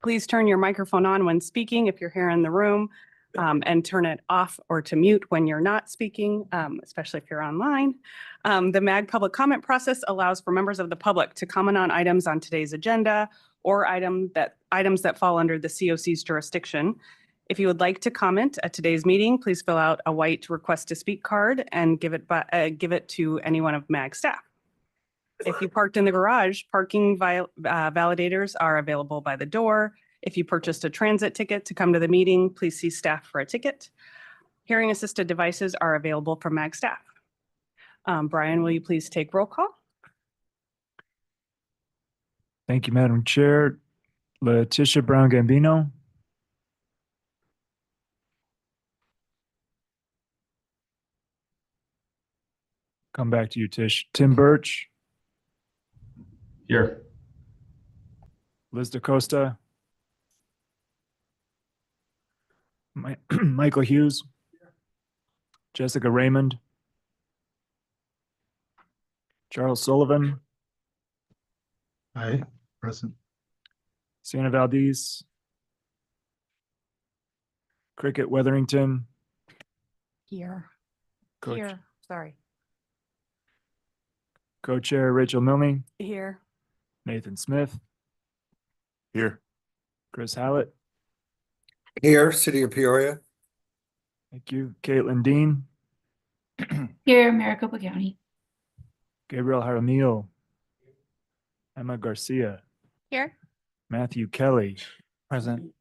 Please turn your microphone on when speaking if you're here in the room, and turn it off or to mute when you're not speaking, especially if you're online. The MAG public comment process allows for members of the public to comment on items on today's agenda or items that fall under the COC's jurisdiction. If you would like to comment at today's meeting, please fill out a white request to speak card and give it to any one of MAG staff. If you parked in the garage, parking validators are available by the door. If you purchased a transit ticket to come to the meeting, please see staff for a ticket. Hearing assisted devices are available from MAG staff. Brian, will you please take roll call? Thank you, Madam Chair. Letitia Brown Gambino. Come back to you, Tish. Tim Birch. Here. Liz DaCosta. Michael Hughes. Jessica Raymond. Charles Sullivan. Aye, present. Sienna Valdez. Cricket Weatherington. Here. Sorry. Co-Chair Rachel Milne. Here. Nathan Smith. Here. Chris Hallett. Here, City of Peoria. Thank you. Caitlin Dean. Here, Maricopa County. Gabriel Jaramillo. Emma Garcia. Here. Matthew Kelly. Present.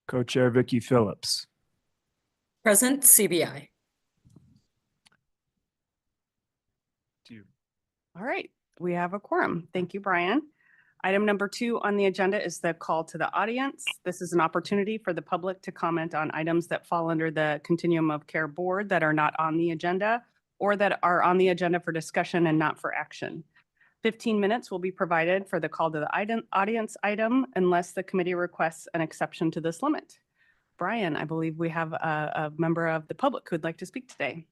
Co-Chair Vicky Phillips. Present, CBI. To you. All right, we have a quorum. Thank you, Brian. Item number 2 on the agenda is the call to the audience. This is an opportunity for the public to comment on items that fall under the Continuum of Care Board that are not on the agenda or that are on the agenda for discussion and not for action. 15 minutes will be provided for the call to the audience item unless the committee requests an exception to this limit. Brian, I believe we have a member of the public who'd like to speak today.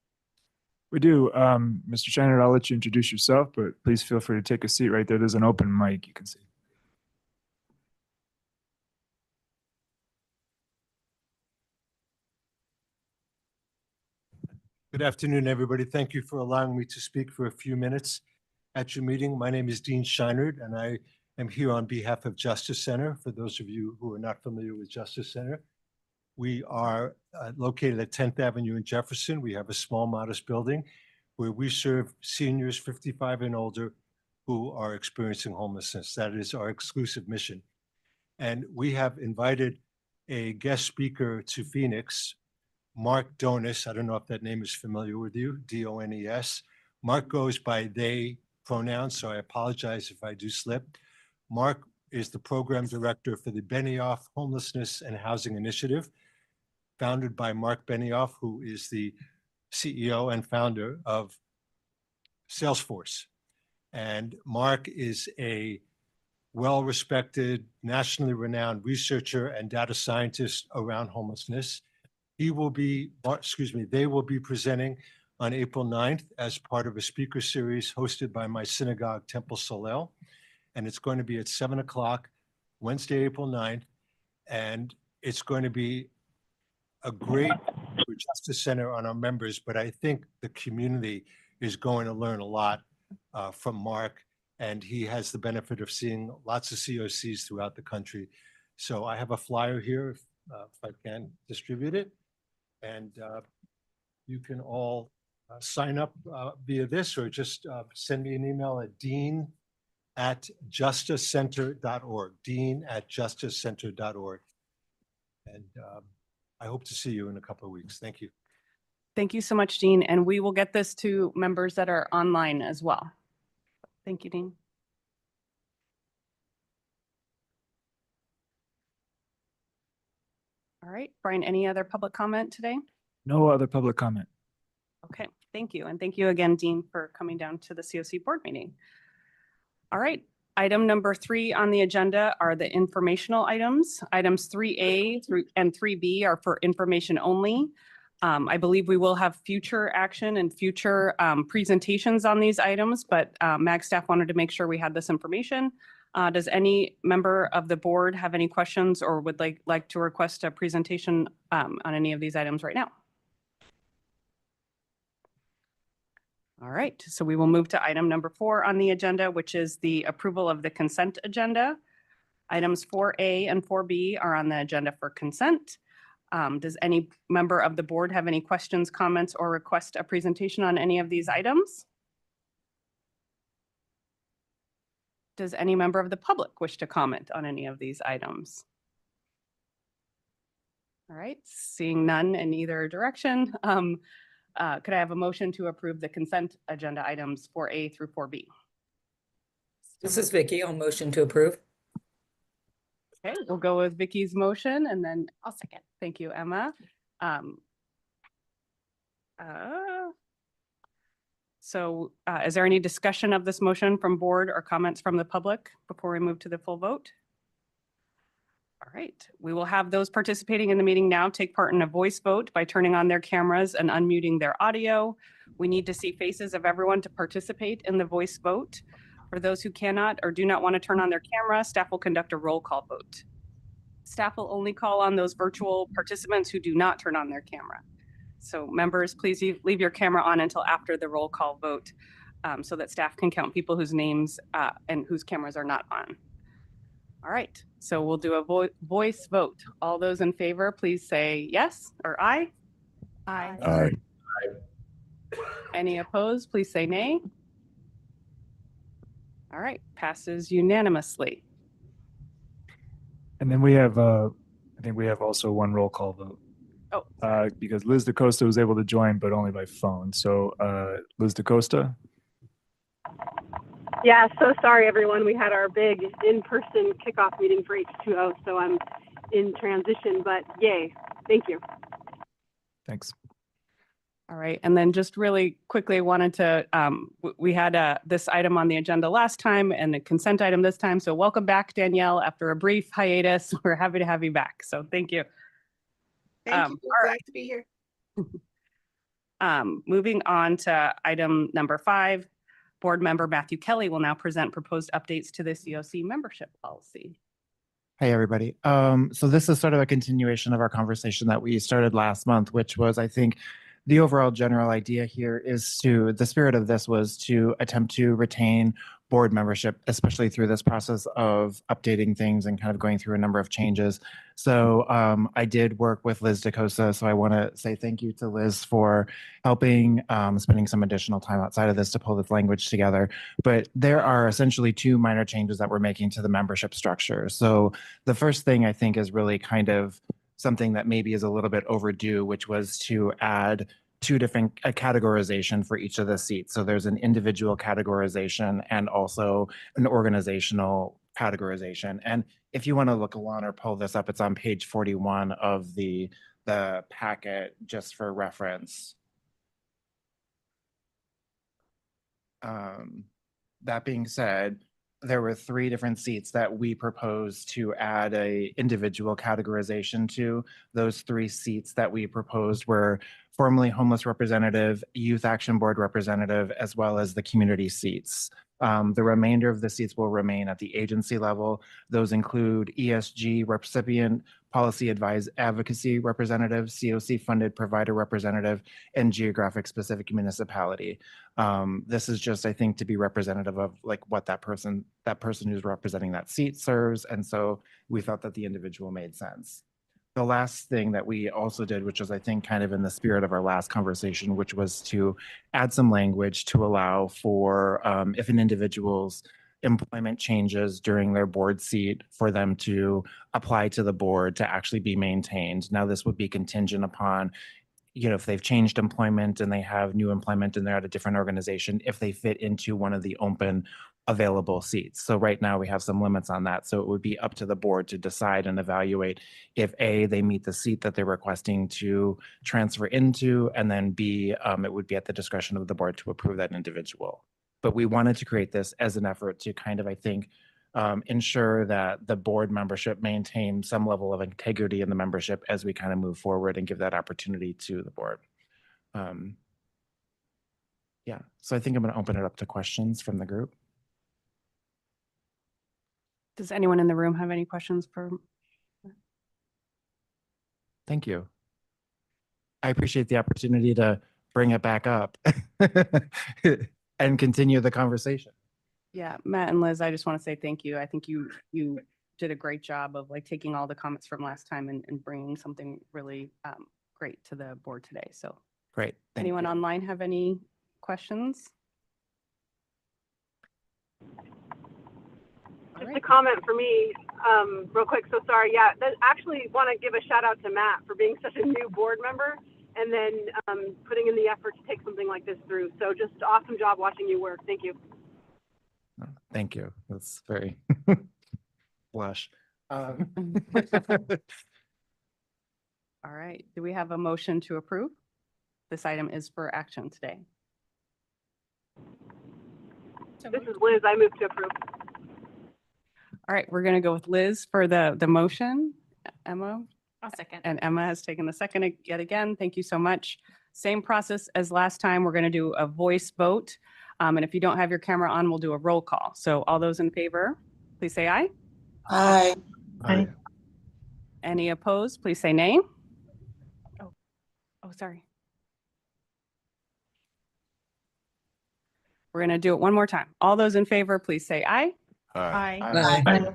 We do. Mr. Shiner, I'll let you introduce yourself, but please feel free to take a seat right there. There's an open mic you can see. Good afternoon, everybody. Thank you for allowing me to speak for a few minutes at your meeting. My name is Dean Scheinert, and I am here on behalf of Justice Center. For those of you who are not familiar with Justice Center, we are located at 10th Avenue in Jefferson. We have a small, modest building where we serve seniors 55 and older who are experiencing homelessness. That is our exclusive mission. And we have invited a guest speaker to Phoenix, Mark Donis. I don't know if that name is familiar with you, D-O-N-E-S. Mark goes by they pronouns, so I apologize if I do slip. Mark is the program director for the Benioff Homelessness and Housing Initiative, founded by Mark Benioff, who is the CEO and founder of Salesforce. And Mark is a well-respected, nationally renowned researcher and data scientist around homelessness. They will be presenting on April 9th as part of a speaker series hosted by my synagogue, Temple Solel. And it's going to be at 7 o'clock, Wednesday, April 9th. And it's going to be a great Justice Center on our members, but I think the community is going to learn a lot from Mark, and he has the benefit of seeing lots of COCs throughout the country. So I have a flyer here, if I can distribute it, and you can all sign up via this, or just send me an email at dean@justicecenter.org, dean@justicecenter.org. And I hope to see you in a couple of weeks. Thank you. Thank you so much, Dean. And we will get this to members that are online as well. Thank you, Dean. All right, Brian, any other public comment today? No other public comment. Okay, thank you. And thank you again, Dean, for coming down to the COC board meeting. All right, item number 3 on the agenda are the informational items. Items 3A and 3B are for information only. I believe we will have future action and future presentations on these items, but MAG staff wanted to make sure we had this information. Does any member of the board have any questions or would like to request a presentation on any of these items right now? All right, so we will move to item number 4 on the agenda, which is the approval of the consent agenda. Items 4A and 4B are on the agenda for consent. Does any member of the board have any questions, comments, or request a presentation on any of these items? Does any member of the public wish to comment on any of these items? All right, seeing none in either direction, could I have a motion to approve the consent agenda items 4A through 4B? This is Vicky. I'll motion to approve. Okay, we'll go with Vicky's motion and then I'll second. Thank you, Emma. Is there any discussion of this motion from board or comments from the public before we move to the full vote? All right, we will have those participating in the meeting now take part in a voice vote by turning on their cameras and unmuting their audio. We need to see faces of everyone to participate in the voice vote. For those who cannot or do not want to turn on their camera, staff will conduct a roll call vote. Staff will only call on those virtual participants who do not turn on their camera. So members, please leave your camera on until after the roll call vote so that staff can count people whose names and whose cameras are not on. All right, so we'll do a voice vote. All those in favor, please say yes or aye. Aye. Aye. Any opposed, please say nay. All right, passes unanimously. And then we have, I think we have also one roll call vote. Oh, Because Liz DaCosta was able to join, but only by phone. So Liz DaCosta. Yeah, so sorry, everyone. We had our big in-person kickoff meeting for H2O, so I'm in transition, but yay. Thank you. Thanks. all right. And then just really quickly wanted to, we had this item on the agenda last time and a consent item this time. So welcome back, Danielle, after a brief hiatus. We're happy to have you back. So thank you. Thank you. all Glad to be here. Moving on to item number 5, Board Member Matthew Kelly will now present proposed updates to the COC membership policy. Hey, everybody. So this is sort of a continuation of our conversation that we started last month, which was, I think, the overall general idea here is the spirit of this was to attempt to retain board membership, especially through this process of updating things and kind of going through a number of changes. So I did work with Liz DaCosta, so I want to say thank you to Liz for helping, spending some additional time outside of this to pull this language together. But there are essentially 2 minor changes that we're making to the membership structure. So the first thing I think is really kind of something that maybe is a little bit overdue, which was to add 2 different categorization for each of the seats. So there's an individual categorization and also an organizational categorization. And if you want to look along or pull this up, it's on page 41 of the packet, just for reference. That being said, there were 3 different seats that we proposed to add a individual categorization to. Those 3 seats that we proposed were formerly homeless representative, youth action board representative, as well as the community seats. The remainder of the seats will remain at the agency level. Those include ESG recipient, policy advocacy representative, COC funded provider representative, and geographic specific municipality. This is just, I think, to be representative of like what that person who's representing that seat serves. And so we thought that the individual made sense. The last thing that we also did, which was, I think, kind of in the spirit of our last conversation, which was to add some language to allow for if an individual's employment changes during their board seat, for them to apply to the board to actually be maintained. Now, this would be contingent upon, you know, if they've changed employment and they have new employment and they're at a different organization, if they fit into one of the open available seats. So right now we have some limits on that. So it would be up to the board to decide and evaluate if A, they meet the seat that they're requesting to transfer into, and then B, it would be at the discretion of the board to approve that individual. But we wanted to create this as an effort to kind of, I think, ensure that the board membership maintain some level of integrity in the membership as we kind of move forward and give that opportunity to the board. Yeah, so I think I'm going to open it up to questions from the group. Does anyone in the room have any questions for? Thank you. I appreciate the opportunity to bring it back up and continue the conversation. Yeah, Matt and Liz, I just want to say thank you. I think you did a great job of like taking all the comments from last time and bringing something really great to the board today. So Great. Thank anyone you. online have any questions? All Just right. a comment for me, real quick. So sorry. Yeah, actually want to give a shout out to Matt for being such a new board member and then putting in the effort to take something like this through. So just awesome job watching you work. Thank you. Thank you. That's very blush. All right. Do we have a motion to approve? This item is for action today. This is Liz. I move to approve. All right, we're going to go with Liz for the motion. Emma? I'll second. And Emma has taken the second yet again. Thank you so much. Same process as last time. We're going to do a voice vote. And if you don't have your camera on, we'll do a roll call. So all those in favor, please say aye. Aye. Aye. Any opposed, please say nay. Oh, sorry. We're going to do it one more time. All those in favor, please say aye. Aye. Aye.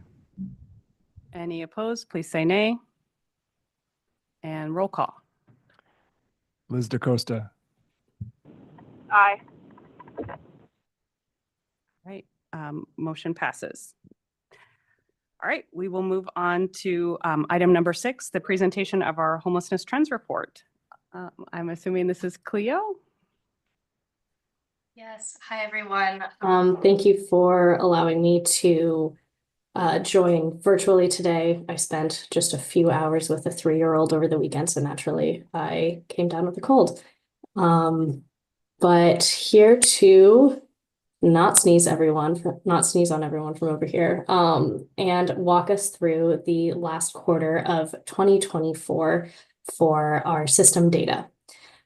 Any opposed, please say nay. And roll call. Liz DaCosta, Aye. Right, motion passes. All right, we will move on to item number 6, the presentation of our homelessness trends report. I'm assuming this is Cleo. Yes. Hi, everyone. Thank you for allowing me to join virtually today. I spent just a few hours with a 3-year-old over the weekend, so naturally I came down with a cold. But here to not sneeze on everyone from over here, and walk us through the last quarter of 2024 for our system data.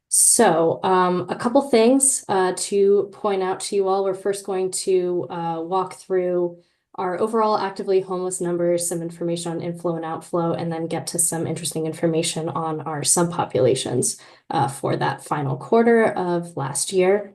So a couple things to point out to you all. We're first going to walk through our overall actively homeless numbers, some information on inflow and outflow, and then get to some interesting information on our subpopulations for that final quarter of last year.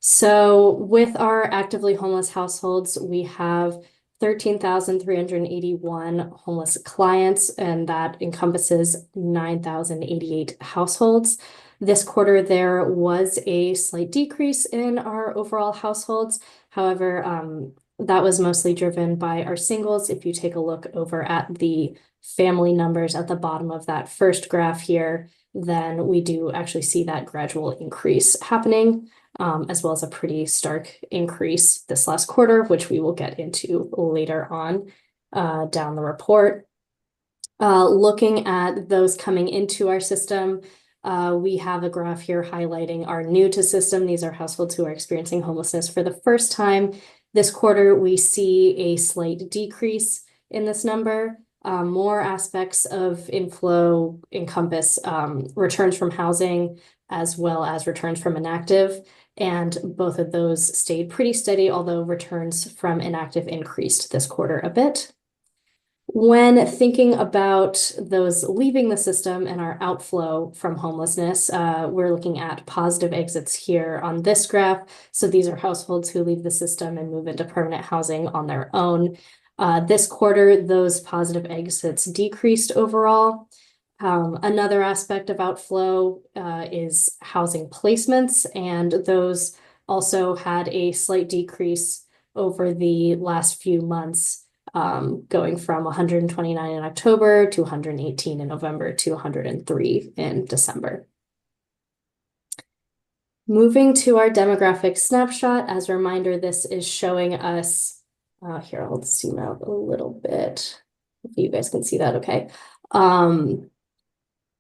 So with our actively homeless households, we have 13,381 homeless clients, and that encompasses 9,088 households. This quarter, there was a slight decrease in our overall households. However, that was mostly driven by our singles. If you take a look over at the family numbers at the bottom of that first graph here, then we do actually see that gradual increase happening, as well as a pretty stark increase this last quarter, which we will get into later on down the report. Looking at those coming into our system, we have a graph here highlighting our new to system. These are households who are experiencing homelessness for the first time. This quarter, we see a slight decrease in this number. More aspects of inflow encompass returns from housing as well as returns from inactive. And both of those stayed pretty steady, although returns from inactive increased this quarter a bit. When thinking about those leaving the system and our outflow from homelessness, we're looking at positive exits here on this graph. So these are households who leave the system and move into permanent housing on their own. This quarter, those positive exits decreased overall. Another aspect of outflow is housing placements, and those also had a slight decrease over the last few months, going from 129 in October to 118 in November to 103 in December. Moving to our demographic snapshot, as a reminder, this is showing us, here, I'll zoom out a little bit, if you guys can see that okay.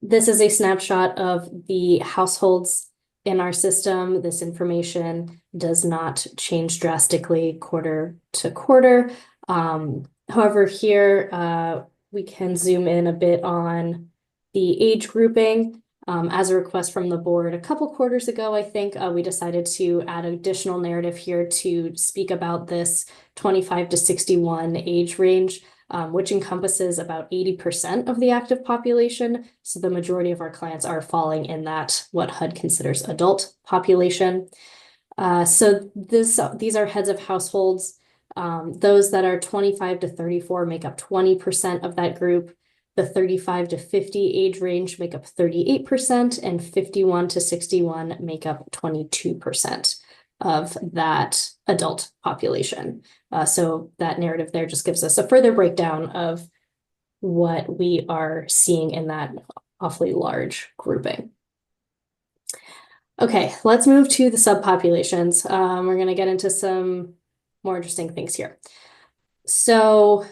This is a snapshot of the households in our system. This information does not change drastically quarter to quarter. However, here we can zoom in a bit on the age grouping. As a request from the board a couple quarters ago, I think we decided to add additional narrative here to speak about this 25 to 61 age range, which encompasses about 80% of the active population. So the majority of our clients are falling in that what HUD considers adult population. So these are heads of households. Those that are 25 to 34 make up 20% of that group. The 35 to 50 age range make up 38%, and 51 to 61 make up 22% of that adult population. So that narrative there just gives us a further breakdown of what we are seeing in that awfully large grouping. Okay, let's move to the subpopulations. We're going to get into some more interesting things here. So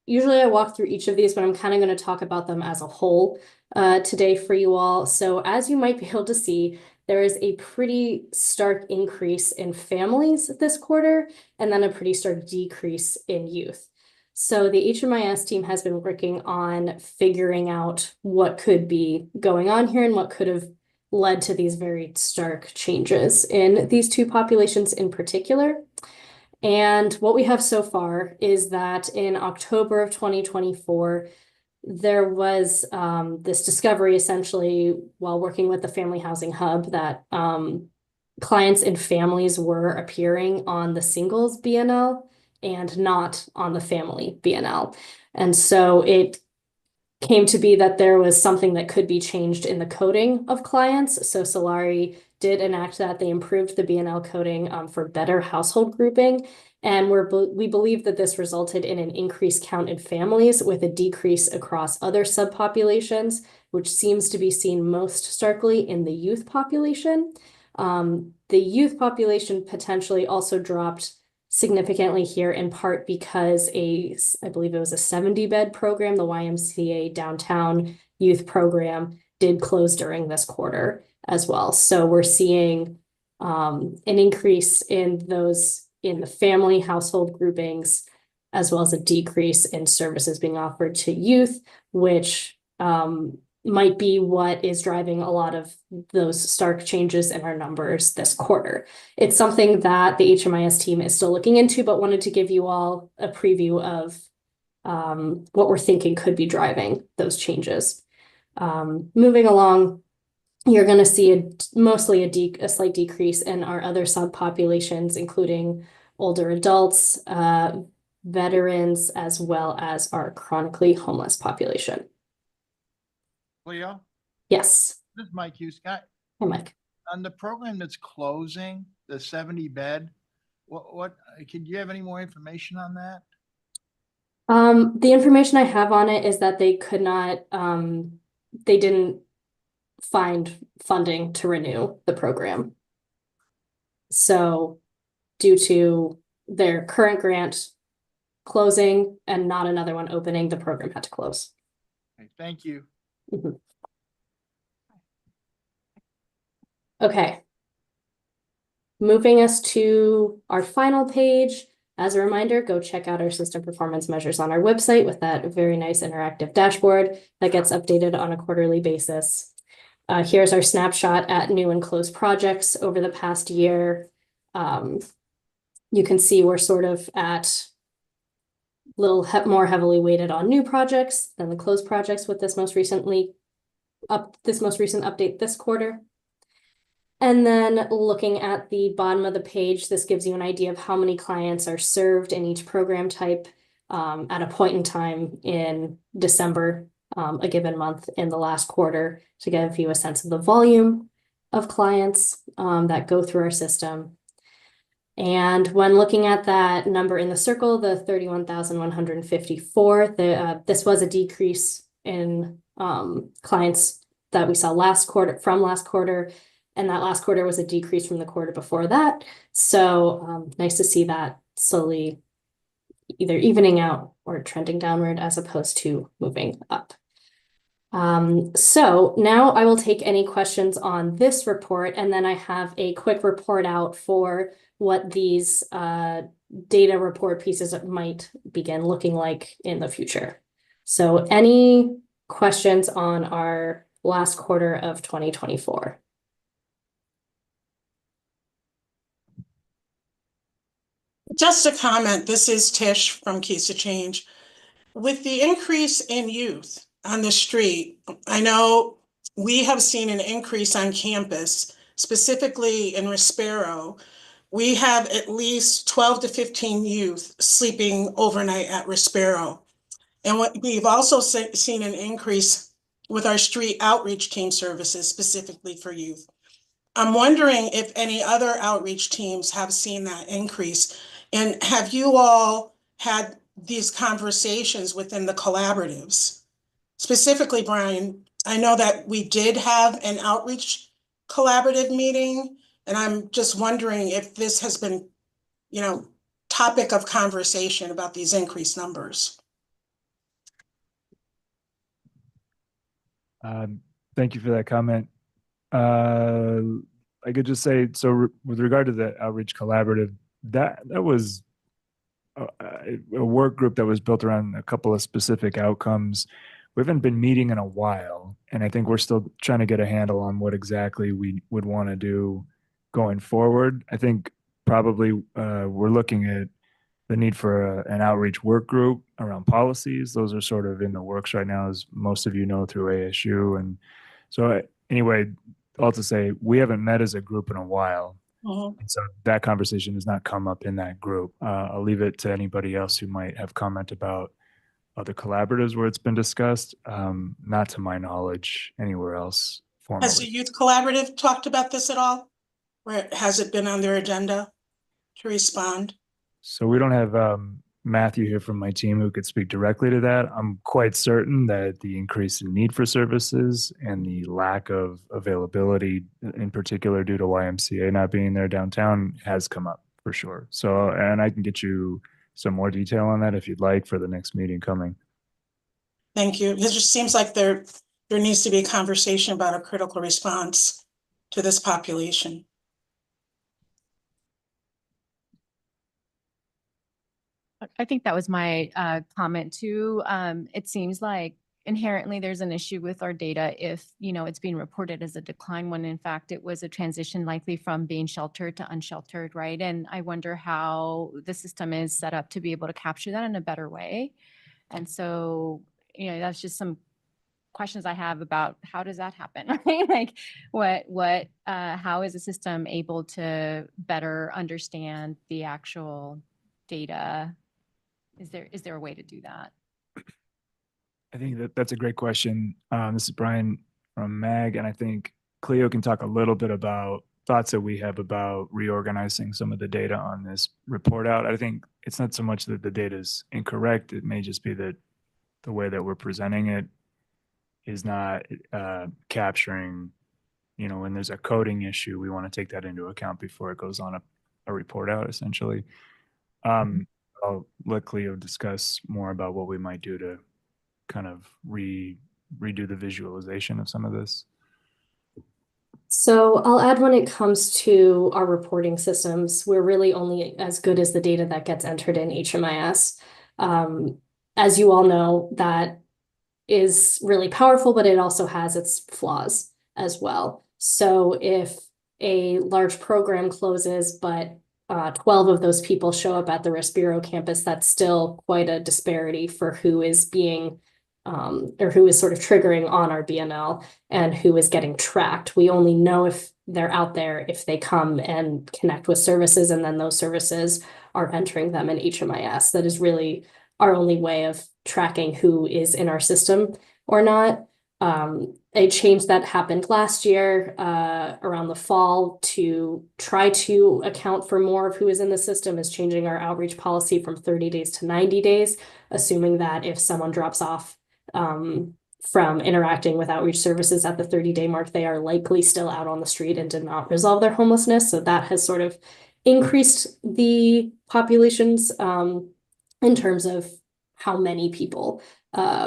usually I walk through each of these, but I'm kind of going to talk about them as a whole today for you all. So as you might be able to see, there is a pretty stark increase in families this quarter, and then a pretty stark decrease in youth. So the HMIS team has been working on figuring out what could be going on here and what could have led to these very stark changes in these two populations in particular. And what we have so far is that in October of 2024, there was this discovery essentially while working with the Family Housing Hub that clients and families were appearing on the singles BNL and not on the family BNL. And so it came to be that there was something that could be changed in the coding of clients. So Solari did enact that. They improved the BNL coding for better household grouping. And we believe that this resulted in an increased count in families with a decrease across other subpopulations, which seems to be seen most starkly in the youth population. The youth population potentially also dropped significantly here, in part because I believe it was a 70-bed program, the YMCA downtown youth program, did close during this quarter as well. So we're seeing an increase in those in the family household groupings, as well as a decrease in services being offered to youth, which might be what is driving a lot of those stark changes in our numbers this quarter. It's something that the HMIS team is still looking into, but wanted to give you all a preview of what we're thinking could be driving those changes. Moving along, you're going to see mostly a slight decrease in our other subpopulations, including older adults, veterans, as well as our chronically homeless population. Leo, Yes. this is Mike Hughes. Hi, Mike. On the program that's closing, the 70-bed, what can you have any more information on that? The information I have on it is that they could not, they didn't find funding to renew the program. So due to their current grant closing and not another one opening, the program had to close. Okay, thank you. Mhm. Okay. Moving us to our final page. As a reminder, go check out our system performance measures on our website with that very nice interactive dashboard that gets updated on a quarterly basis. Here's our snapshot at new and closed projects over the past year. You can see we're sort of at a little more heavily weighted on new projects than the closed projects with this most recent update this quarter. And then looking at the bottom of the page, this gives you an idea of how many clients are served in each program type at a point in time in December, a given month in the last quarter, to give you a sense of the volume of clients that go through our system. And when looking at that number in the circle, the 31,154, this was a decrease in clients that we saw last quarter, and that last quarter was a decrease from the quarter before that. So nice to see that slowly either evening out or trending downward as opposed to moving up. So now I will take any questions on this report, and then I have a quick report out for what these data report pieces might begin looking like in the future. So any questions on our last quarter of 2024? Just a comment. This is Tish from Keys to Change. With the increase in youth on the street, I know we have seen an increase on campus, specifically in Rispero. We have at least 12 to 15 youth sleeping overnight at Rispero. And what we've also seen an increase with our street outreach team services, specifically for youth. I'm wondering if any other outreach teams have seen that increase. And have you all had these conversations within the collaboratives? Specifically, Brian, I know that we did have an outreach collaborative meeting, and I'm just wondering if this has been, topic of conversation about these increased numbers. Thank you for that comment. I could just say, so with regard to the outreach collaborative, that was a work group that was built around a couple of specific outcomes. We haven't been meeting in a while, and I think we're still trying to get a handle on what exactly we would want to do going forward. I think probably we're looking at the need for an outreach work group around policies. Those are sort of in the works right now, as most of you know, through ASU. And so anyway, all to say, we haven't met as a group in a while. And so that conversation has not come up in that group. I'll leave it to anybody else who might have comment about other collaboratives where it's been discussed. Not to my knowledge anywhere else formally. Has the youth collaborative talked about this at all? Or has it been on their agenda to respond? So we don't have Matthew here from my team who could speak directly to that. I'm quite certain that the increase in need for services and the lack of availability, in particular due to YMCA not being there downtown, has come up for sure. So, and I can get you some more detail on that if you'd like for the next meeting coming. Thank you. It just seems like there needs to be a conversation about a critical response to this population. I think that was my comment too. It seems like inherently there's an issue with our data if, it's being reported as a decline when in fact it was a transition likely from being sheltered to unsheltered, right? And I wonder how the system is set up to be able to capture that in a better way. And so, that's just some questions I have about how does that happen, right? Like how is the system able to better understand the actual data? Is there a way to do that? I think that's a great question. This is Brian from MAG, and I think Cleo can talk a little bit about thoughts that we have about reorganizing some of the data on this report out. I think it's not so much that the data is incorrect. It may just be that the way that we're presenting it is not capturing, when there's a coding issue, we want to take that into account before it goes on a report out, essentially. I'll let Cleo discuss more about what we might do to kind of redo the visualization of some of this. So I'll add when it comes to our reporting systems, we're really only as good as the data that gets entered in HMIS. As you all know, that is really powerful, but it also has its flaws as well. So if a large program closes, but 12 of those people show up at the Rispero campus, that's still quite a disparity for who is being or who is sort of triggering on our BNL and who is getting tracked. We only know if they're out there if they come and connect with services, and then those services are entering them in HMIS. That is really our only way of tracking who is in our system or not. A change that happened last year around the fall to try to account for more of who is in the system is changing our outreach policy from 30 days to 90 days, assuming that if someone drops off from interacting with outreach services at the 30-day mark, they are likely still out on the street and did not resolve their homelessness. So that has sort of increased the populations in terms of how many people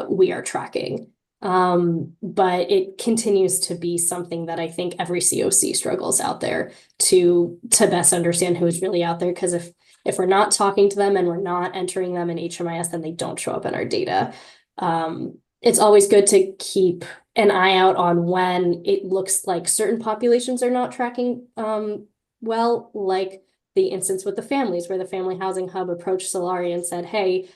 we are tracking. But it continues to be something that I think every COC struggles out there to best understand who is really out there. Because if we're not talking to them and we're not entering them in HMIS, then they don't show up in our data. it's always good to keep an eye out on when it looks like certain populations are not tracking well, like the instance with the families where the Family Housing Hub approached Solari and said, hey,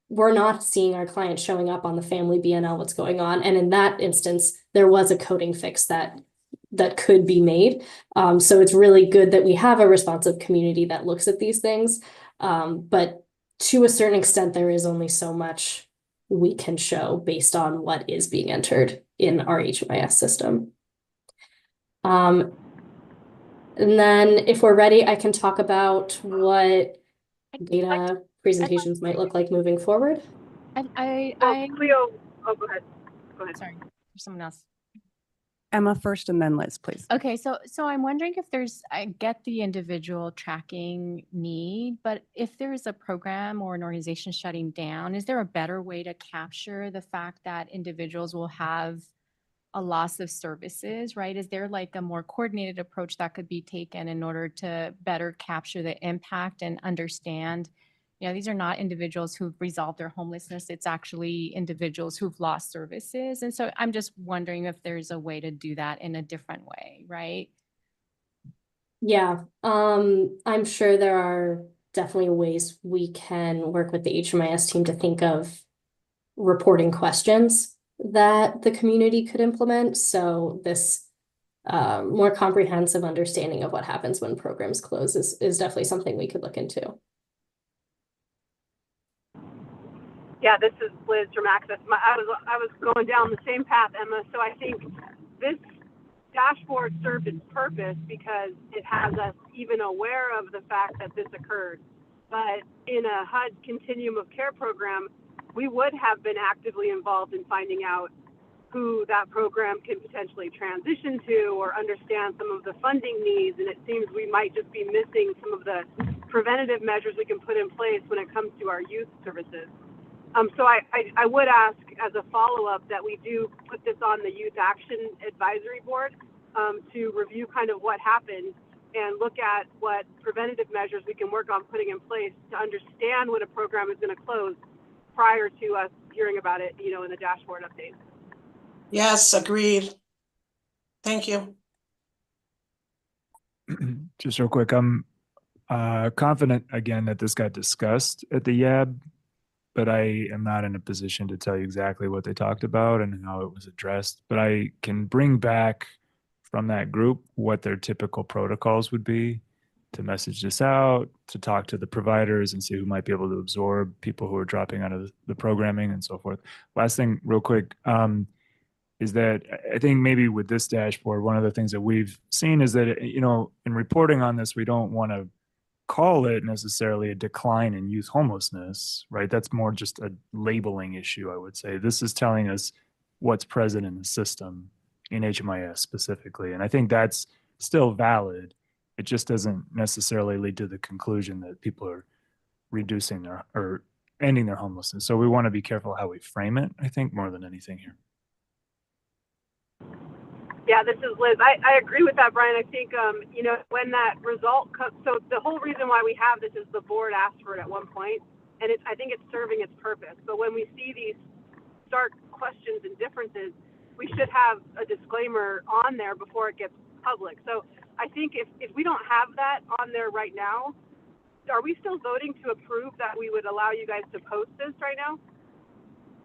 we're not seeing our clients showing up on the family BNL, what's going on? And in that instance, there was a coding fix that could be made. So it's really good that we have a responsive community that looks at these things. But to a certain extent, there is only so much we can show based on what is being entered in our HMIS system. And then if we're ready, I can talk about what data presentations might look like moving forward. Cleo, oh, go ahead. Go ahead. Sorry, for someone else. Emma first and then Liz, please. Okay, so I'm wondering if I get the individual tracking need, but if there is a program or an organization shutting down, is there a better way to capture the fact that individuals will have a loss of services, right? Is there like a more coordinated approach that could be taken in order to better capture the impact and understand, these are not individuals who've resolved their homelessness. It's actually individuals who've lost services. And so I'm just wondering if there's a way to do that in a different way, right? Yeah, I'm sure there are definitely ways we can work with the HMIS team to think of reporting questions that the community could implement. So this more comprehensive understanding of what happens when programs close is definitely something we could look into. Yeah, this is Liz from Access. I was going down the same path, Emma. So I think this dashboard served its purpose because it has us even aware of the fact that this occurred. But in a HUD Continuum of Care program, we would have been actively involved in finding out who that program can potentially transition to or understand some of the funding needs. And it seems we might just be missing some of the preventative measures we can put in place when it comes to our youth services. So I would ask as a follow-up that we do put this on the Youth Action Advisory Board to review kind of what happened and look at what preventative measures we can work on putting in place to understand when a program is going to close prior to us hearing about it, in the dashboard update. Yes, agreed. Thank you. Just real quick, I'm confident again that this got discussed at the YAB, but I am not in a position to tell you exactly what they talked about and how it was addressed. But I can bring back from that group what their typical protocols would be to message this out, to talk to the providers and see who might be able to absorb people who are dropping out of the programming and so forth. Last thing, real quick, is that I think maybe with this dashboard, one of the things that we've seen is that, in reporting on this, we don't want to call it necessarily a decline in youth homelessness, right? That's more just a labeling issue, I would say. This is telling us what's present in the system in HMIS specifically. And I think that's still valid. It just doesn't necessarily lead to the conclusion that people are reducing or ending their homelessness. So we want to be careful how we frame it, I think, more than anything here. Yeah, this is Liz. I agree with that, Brian. I think, when that result comes, so the whole reason why we have this is the board asked for it at one point, and I think it's serving its purpose. But when we see these stark questions and differences, we should have a disclaimer on there before it gets public. So I think if we don't have that on there right now, are we still voting to approve that we would allow you guys to post this right now?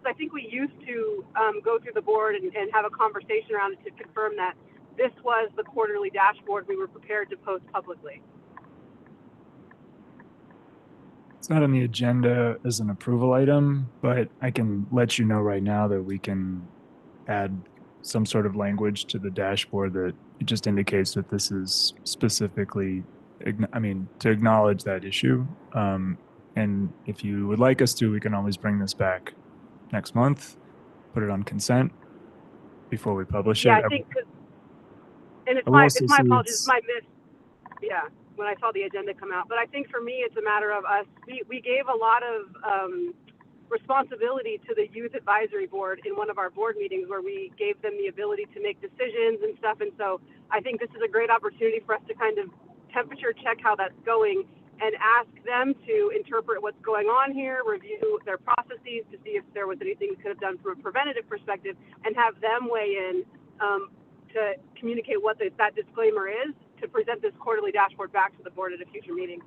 I think we used to go through the board and have a conversation around it to confirm that this was the quarterly dashboard we were prepared to post publicly. It's not on the agenda as an approval item, but I can let you know right now that we can add some sort of language to the dashboard that it just indicates that this is specifically, to acknowledge that issue. And if you would like us to, we can always bring this back next month, put it on consent before we publish it. Yeah, I think, and it's my apologies, it's my miss. Yeah, when I saw the agenda come out. But I think for me, it's a matter of us. We gave a lot of responsibility to the Youth Advisory Board in one of our board meetings where we gave them the ability to make decisions and stuff. And so I think this is a great opportunity for us to kind of temperature check how that's going and ask them to interpret what's going on here, review their processes to see if there was anything we could have done from a preventative perspective, and have them weigh in to communicate what that disclaimer is, to present this quarterly dashboard back to the board at a future meeting.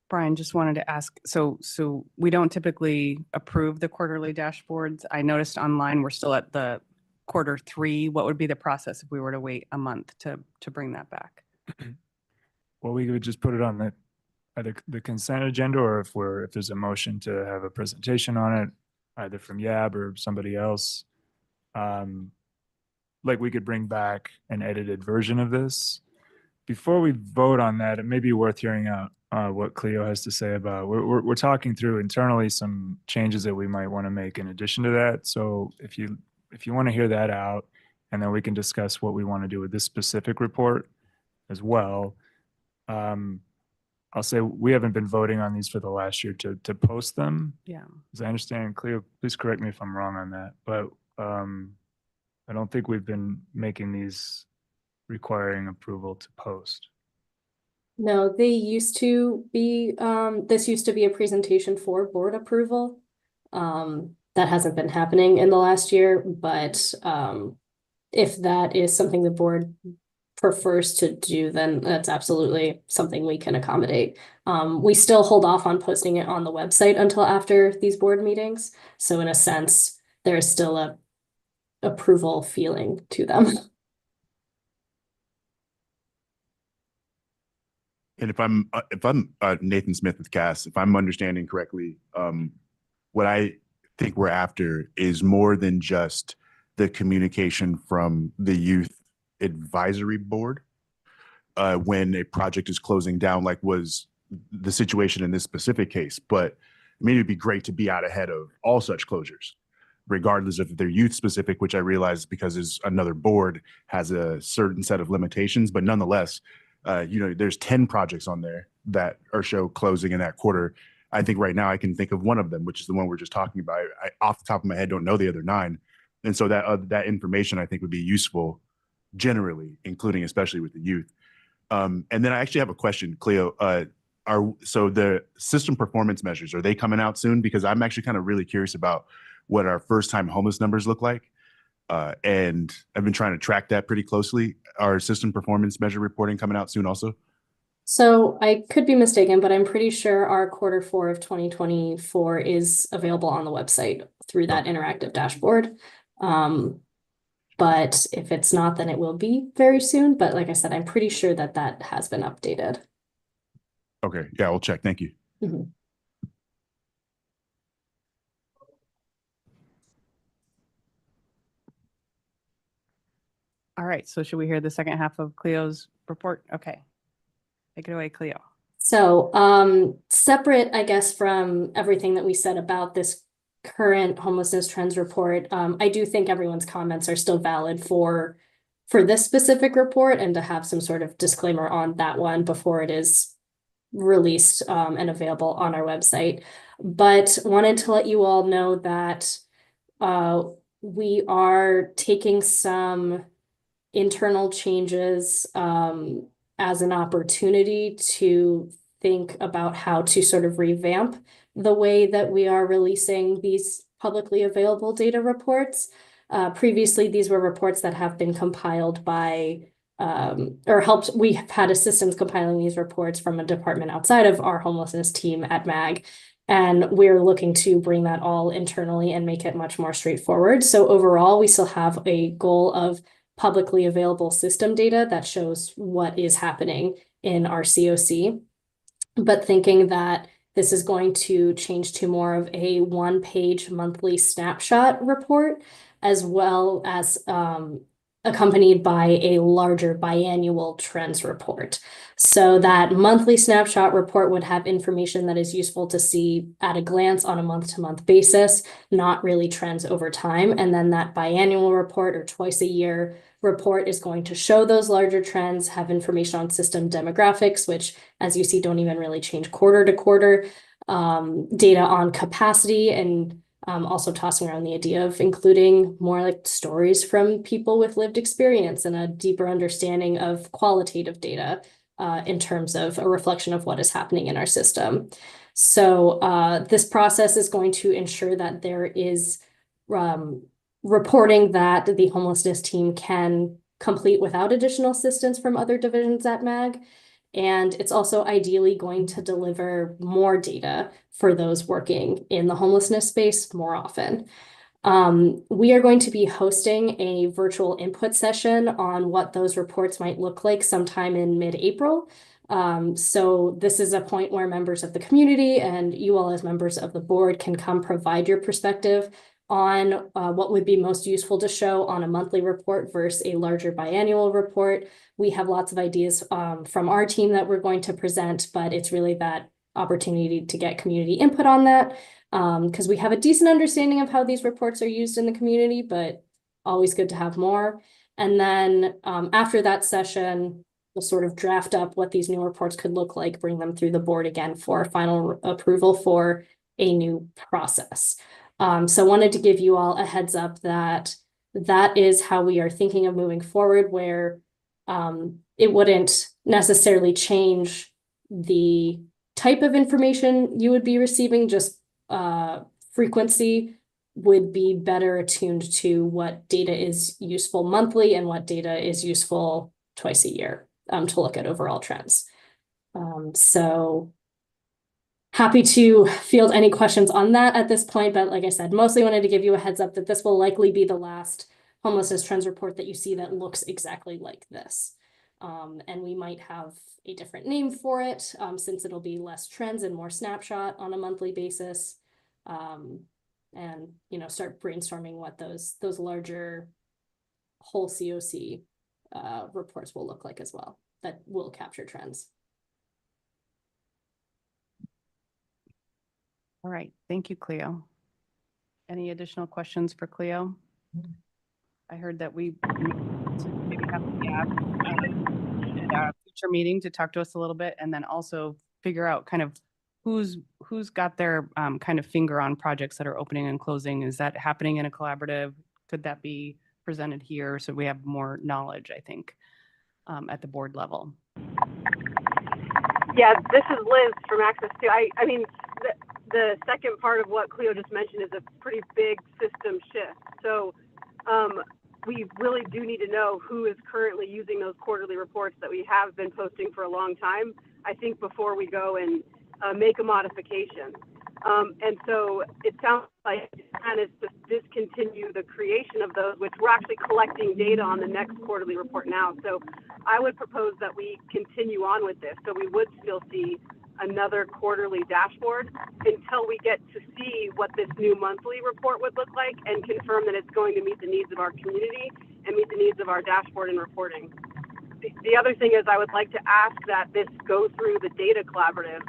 Brian, just wanted to ask, so we don't typically approve the quarterly dashboards. I noticed online we're still at the Q3. What would be the process if we were to wait a month to bring that back? Well, we would just put it on the consent agenda, or if there's a motion to have a presentation on it, either from Yab or somebody else. Like we could bring back an edited version of this. Before we vote on that, it may be worth hearing out what Cleo has to say about. We're talking through internally some changes that we might want to make in addition to that. So if you want to hear that out, and then we can discuss what we want to do with this specific report as well. I'll say we haven't been voting on these for the last year to post them. Yeah. As I understand, Cleo, please correct me if I'm wrong on that, but I don't think we've been making these requiring approval to post. No, they used to be, this used to be a presentation for board approval. That hasn't been happening in the last year, but if that is something the board prefers to do, then that's absolutely something we can accommodate. We still hold off on posting it on the website until after these board meetings. So in a sense, there's still a approval feeling to them. And if I'm Nathan Smith with CAS, if I'm understanding correctly, what I think we're after is more than just the communication from the youth advisory board when a project is closing down, like was the situation in this specific case. But I mean, it'd be great to be out ahead of all such closures, regardless of if they're youth specific, which I realize because another board has a certain set of limitations, but nonetheless, there's 10 projects on there that are show closing in that quarter. I think right now I can think of one of them, which is the one we're just talking about. I off the top of my head don't know the other 9. And so that information I think would be useful generally, including especially with the youth. And then I actually have a question, Cleo. So the system performance measures, are they coming out soon? Because I'm actually kind of really curious about what our first time homeless numbers look like. And I've been trying to track that pretty closely. Our system performance measure reporting coming out soon also? So I could be mistaken, but I'm pretty sure our Q4 of 2024 is available on the website through that interactive dashboard. But if it's not, then it will be very soon. But like I said, I'm pretty sure that has been updated. Okay, yeah, we'll check. Thank you. Mm-hmm. All right, so should we hear the second half of Cleo's report? Okay. Take it away, Cleo. So, separate, I guess, from everything that we said about this current homelessness trends report, I do think everyone's comments are still valid for this specific report, and to have some sort of disclaimer on that one before it is released and available on our website. But wanted to let you all know that we are taking some internal changes as an opportunity to think about how to sort of revamp the way that we are releasing these publicly available data reports. Previously, these were reports that have been compiled by we have had assistance compiling these reports from a department outside of our homelessness team at MAG. And we're looking to bring that all internally and make it much more straightforward. So overall, we still have a goal of publicly available system data that shows what is happening in our COC, but thinking that this is going to change to more of a one-page monthly snapshot report, as well as accompanied by a larger biannual trends report. So that monthly snapshot report would have information that is useful to see at a glance on a month-to-month basis, not really trends over time. And then that biannual report, or twice a year report, is going to show those larger trends, have information on system demographics, which, as you see, don't even really change quarter to quarter, data on capacity and Also tossing around the idea of including more like stories from people with lived experience and a deeper understanding of qualitative data in terms of a reflection of what is happening in our system. So this process is going to ensure that there is reporting that the homelessness team can complete without additional assistance from other divisions at MAG. And it's also ideally going to deliver more data for those working in the homelessness space more often. We are going to be hosting a virtual input session on what those reports might look like sometime in mid-April. So this is a point where members of the community and you all as members of the board can come provide your perspective on what would be most useful to show on a monthly report versus a larger biannual report. We have lots of ideas from our team that we're going to present, but it's really that opportunity to get community input on that because we have a decent understanding of how these reports are used in the community, but always good to have more. And then after that session, we'll sort of draft up what these new reports could look like, bring them through the board again for final approval for a new process. So wanted to give you all a heads up that that is how we are thinking of moving forward, where it wouldn't necessarily change the type of information you would be receiving, just frequency would be better attuned to what data is useful monthly and what data is useful twice a year to look at overall trends. So happy to field any questions on that at this point, but like I said, mostly wanted to give you a heads up that this will likely be the last homelessness trends report that you see that looks exactly like this. And we might have a different name for it since it'll be less trends and more snapshot on a monthly basis. And start brainstorming what those larger whole COC reports will look like as well that will capture trends. All right, thank you, Cleo. Any additional questions for Cleo? I heard that we maybe have a future meeting to talk to us a little bit, and then also figure out kind of who's got their kind of finger on projects that are opening and closing. Is that happening in a collaborative? Could that be presented here so we have more knowledge, I think, at the board level? Yeah, this is Liz from Access 2. I mean, the second part of what Cleo just mentioned is a pretty big system shift. So we really do need to know who is currently using those quarterly reports that we have been posting for a long time, I think, before we go and make a modification. And so it sounds like the plan is to discontinue the creation of those, which we're actually collecting data on the next quarterly report now. So I would propose that we continue on with this. So we would still see another quarterly dashboard until we get to see what this new monthly report would look like and confirm that it's going to meet the needs of our community and meet the needs of our dashboard and reporting. The other thing is I would like to ask that this go through the data collaborative.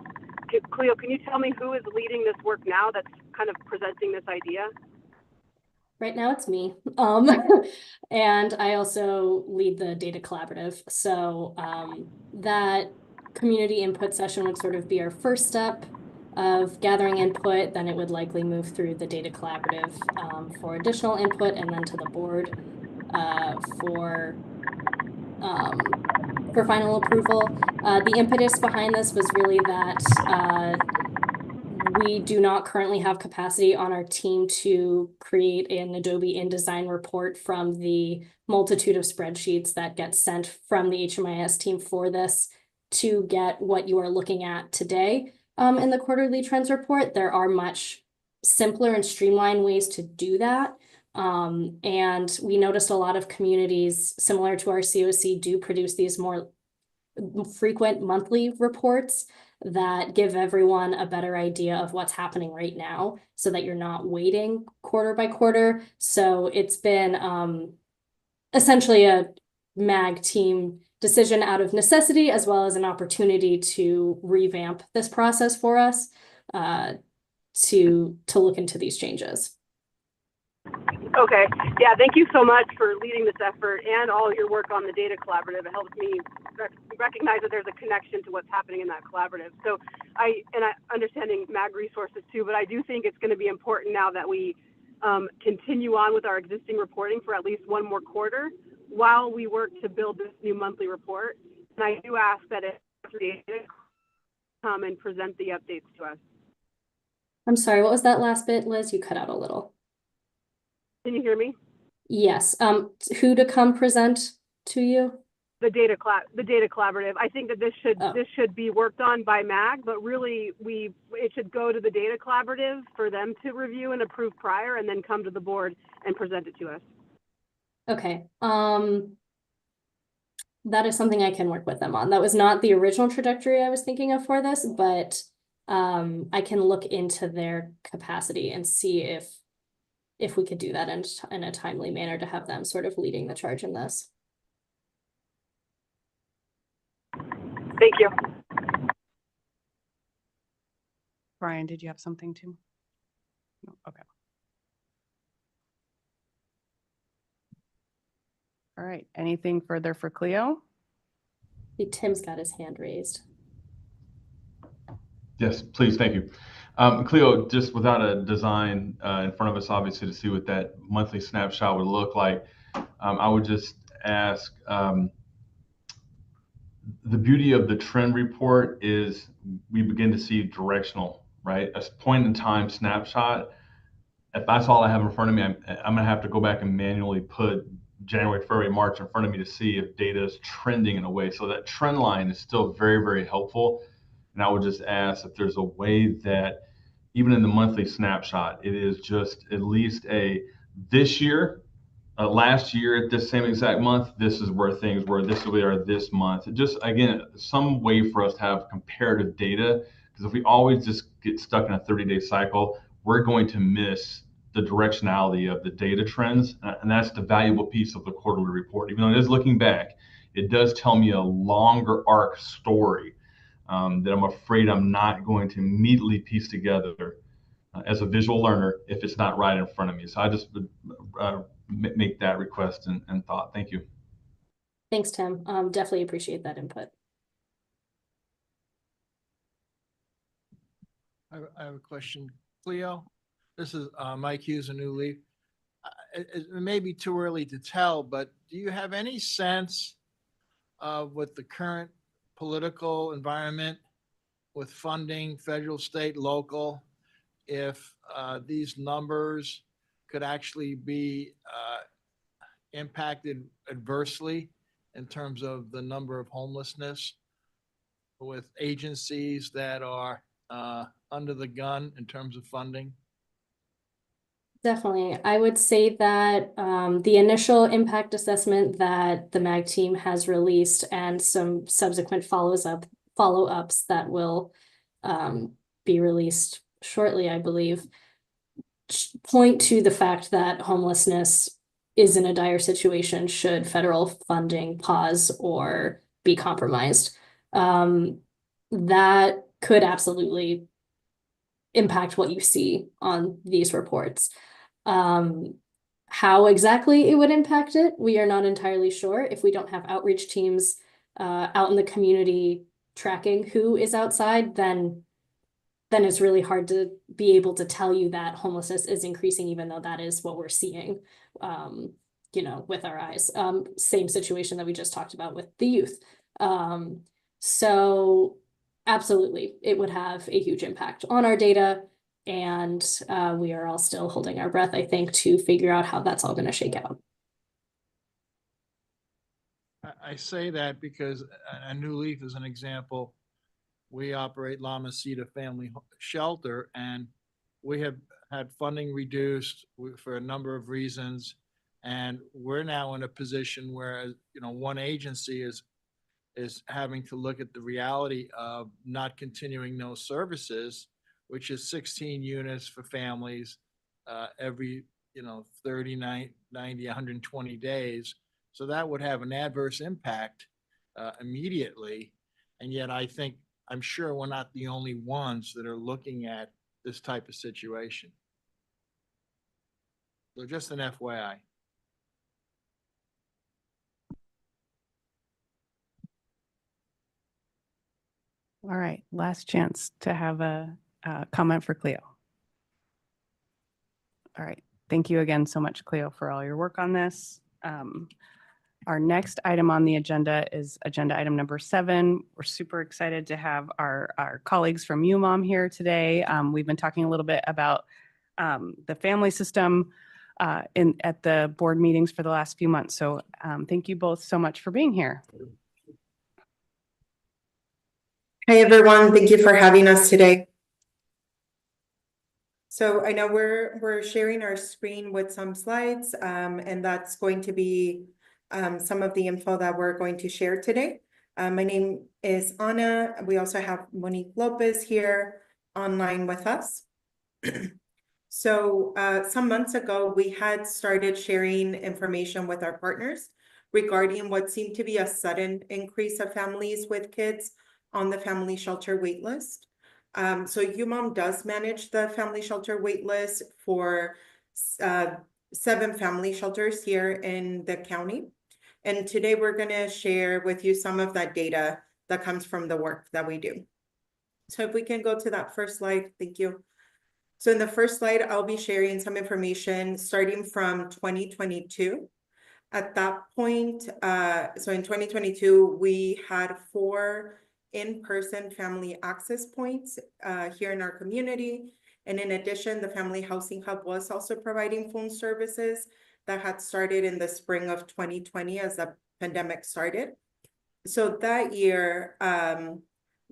Cleo, can you tell me who is leading this work now that's kind of presenting this idea? Right now it's me. And I also lead the data collaborative. So that community input session would sort of be our first step of gathering input. Then it would likely move through the data collaborative for additional input and then to the board for final approval. The impetus behind this was really that we do not currently have capacity on our team to create an Adobe InDesign report from the multitude of spreadsheets that get sent from the HMIS team for this to get what you are looking at today in the quarterly trends report. There are much simpler and streamlined ways to do that. And we noticed a lot of communities similar to our COC do produce these more frequent monthly reports that give everyone a better idea of what's happening right now so that you're not waiting quarter by quarter. So it's been essentially a MAG team decision out of necessity, as well as an opportunity to revamp this process for us to look into these changes. Okay. Yeah, thank you so much for leading this effort and all your work on the data collaborative. It helps me recognize that there's a connection to what's happening in that collaborative. So I understanding MAG resources too, but I do think it's going to be important now that we continue on with our existing reporting for at least one more quarter while we work to build this new monthly report. And I do ask that it come and present the updates to us. I'm sorry, what was that last bit, Liz? You cut out a little. Can you hear me? Yes, who to come present to you? The data collaborative. I think that this should be worked on by MAG, but really it should go to the data collaborative for them to review and approve prior, and then come to the board and present it to us. Okay, that is something I can work with them on. That was not the original trajectory I was thinking of for this, but I can look into their capacity and see if we could do that in a timely manner to have them sort of leading the charge in this. Thank you. Brian, did you have something too? No? Okay. All right. Anything further for Cleo? Tim's got his hand raised. Yes, please. Thank you. Cleo, just without a design in front of us, obviously, to see what that monthly snapshot would look like, I would just ask, the beauty of the trend report is we begin to see directional, right? A point in time snapshot. If that's all I have in front of me, I'm going to have to go back and manually put January, February, March in front of me to see if data is trending in a way. So that trend line is still very, very helpful. And I would just ask if there's a way that even in the monthly snapshot, it is just at least this year, last year at this same exact month, this is where things were, this is where they are this month. Just, again, some way for us to have comparative data, because if we always just get stuck in a 30-day cycle, we're going to miss the directionality of the data trends. And that's the valuable piece of the quarterly report. Even though it is looking back, it does tell me a longer arc story that I'm afraid I'm not going to immediately piece together as a visual learner if it's not right in front of me. So I just would make that request and thought. Thank you. Thanks, Tim. Definitely appreciate that input. I have a question. Cleo, this is Mike Hughes, a New Leaf. It may be too early to tell, but do you have any sense of what the current political environment with funding, federal, state, local, if these numbers could actually be impacted adversely in terms of the number of homelessness with agencies that are under the gun in terms of funding? Definitely. I would say that the initial impact assessment that the MAG team has released and some subsequent follow-ups that will be released shortly, I believe, point to the fact that homelessness is in a dire situation should federal funding pause or be compromised. That could absolutely impact what you see on these reports. How exactly it would impact it, we are not entirely sure. If we don't have outreach teams out in the community tracking who is outside, then it's really hard to be able to tell you that homelessness is increasing, even though that is what we're seeing, with our eyes. Same situation that we just talked about with the youth. So absolutely, it would have a huge impact on our data. And we are all still holding our breath, I think, to figure out how that's all going to shake out. I say that because a New Leaf is an example. We operate La Mesita Family Shelter, and we have had funding reduced for a number of reasons. And we're now in a position where, one agency is having to look at the reality of not continuing those services, which is 16 units for families every, 30, 90, 120 days. So that would have an adverse impact immediately. And yet I'm sure we're not the only ones that are looking at this type of situation. So just an FYI. All right, last chance to have a comment for Cleo. All right, thank you again so much, Cleo, for all your work on this. Our next item on the agenda is agenda item number 7. We're super excited to have our colleagues from UMOM here today. We've been talking a little bit about the family system at the board meetings for the last few months. So thank you both so much for being here. Hi, everyone. Thank you for having us today. So I know we're sharing our screen with some slides, and that's going to be some of the info that we're going to share today. My name is Ana. We also have Monique Lopez here online with us. So some months ago, we had started sharing information with our partners regarding what seemed to be a sudden increase of families with kids on the family shelter waitlist. So UMOM does manage the family shelter waitlist for 7 family shelters here in the county. And today we're going to share with you some of that data that comes from the work that we do. So if we can go to that first slide, thank you. So in the first slide, I'll be sharing some information starting from 2022. At that point, so in 2022, we had 4 in-person family access points here in our community. And in addition, the Family Housing Hub was also providing phone services that had started in the spring of 2020 as the pandemic started. So that year,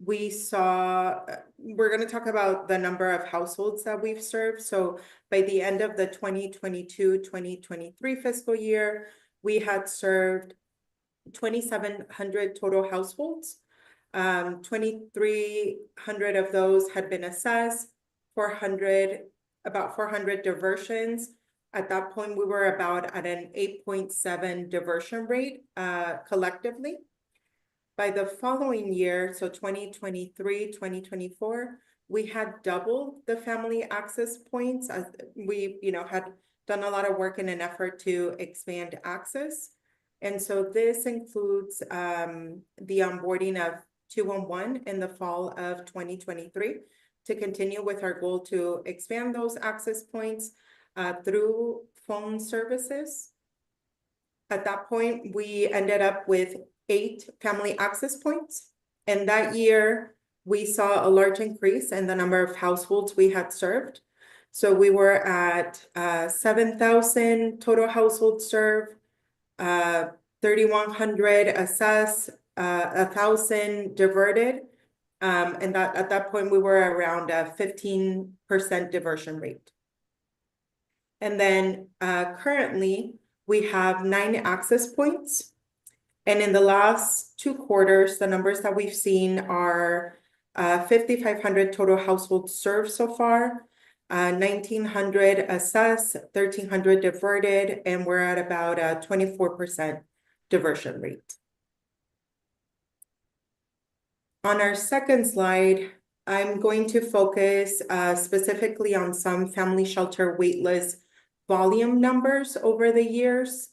we saw, we're going to talk about the number of households that we've served. So by the end of the 2022-2023 fiscal year, we had served 2,700 total households. 2,300 of those had been assessed, about 400 diversions. At that point, we were about at an 8.7 diversion rate collectively. By the following year, so 2023-2024, we had doubled the family access points as we, had done a lot of work in an effort to expand access. And so this includes the onboarding of 211 in the fall of 2023 to continue with our goal to expand those access points through phone services. At that point, we ended up with 8 family access points. And that year, we saw a large increase in the number of households we had served. So we were at 7,000 total households served, 3,100 assessed, 1,000 diverted. And that at that point, we were around a 15% diversion rate. And then currently, we have 9 access points. And in the last 2 quarters, the numbers that we've seen are 5,500 total households served so far, 1,900 assessed, 1,300 diverted, and we're at about a 24% diversion rate. On our second slide, I'm going to focus specifically on some family shelter waitlist volume numbers over the years.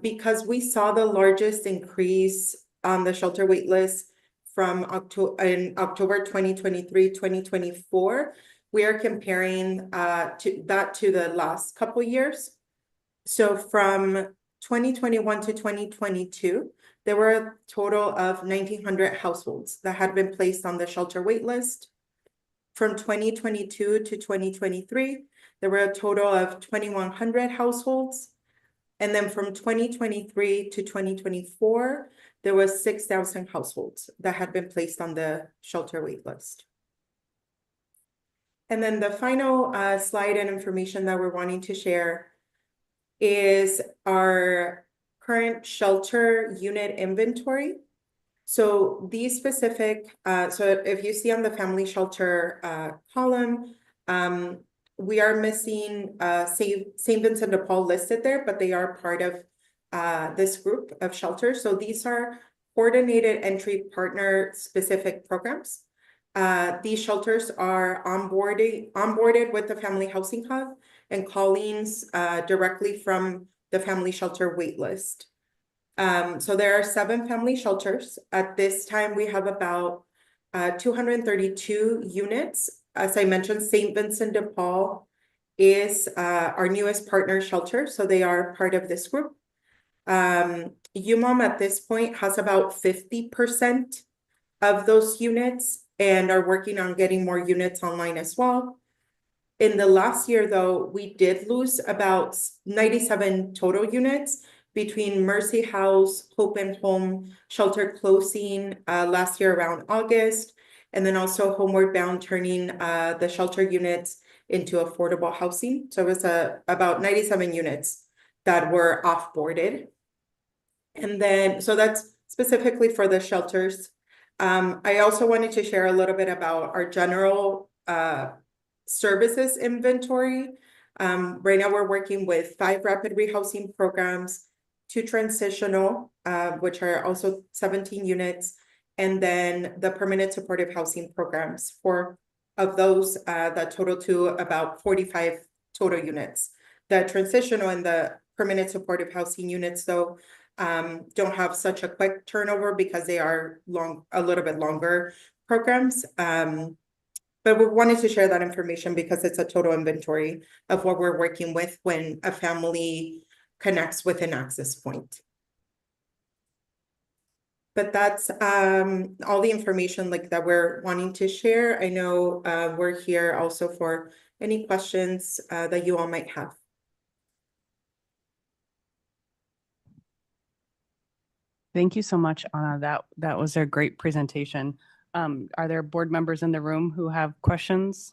Because we saw the largest increase on the shelter waitlist from October 2023-2024, we are comparing to the last couple years. So from 2021 to 2022, there were a total of 1,900 households that had been placed on the shelter waitlist. From 2022 to 2023, there were a total of 2,100 households. And then from 2023 to 2024, there was 6,000 households that had been placed on the shelter waitlist. And then the final slide and information that we're wanting to share is our current shelter unit inventory. So these specific, so if you see on the family shelter column, we are missing St. Vincent de Paul listed there, but they are part of this group of shelters. So these are coordinated entry partner specific programs. These shelters are onboarded with the Family Housing Hub, and callings directly from the family shelter waitlist. So there are 7 family shelters. At this time, we have about 232 units. As I mentioned, St. Vincent de Paul is our newest partner shelter, so they are part of this group. UMOM at this point has about 50% of those units and are working on getting more units online as well. In the last year, though, we did lose about 97 total units between Mercy House, Hope and Home shelter closing last year around August, and then also Homeward Bound turning the shelter units into affordable housing. So it was about 97 units that were off-boarded. And then, so that's specifically for the shelters. I also wanted to share a little bit about our general services inventory. Right now we're working with 5 rapid rehousing programs, 2 transitional, which are also 17 units, and then the permanent supportive housing programs. 4 of those that total to about 45 total units. The transitional and the permanent supportive housing units, though, don't have such a quick turnover because they are a little bit longer programs. But we wanted to share that information because it's a total inventory of what we're working with when a family connects with an access point. But that's all the information that we're wanting to share. I know we're here also for any questions that you all might have. Thank you so much, Anna. That was a great presentation. Are there board members in the room who have questions?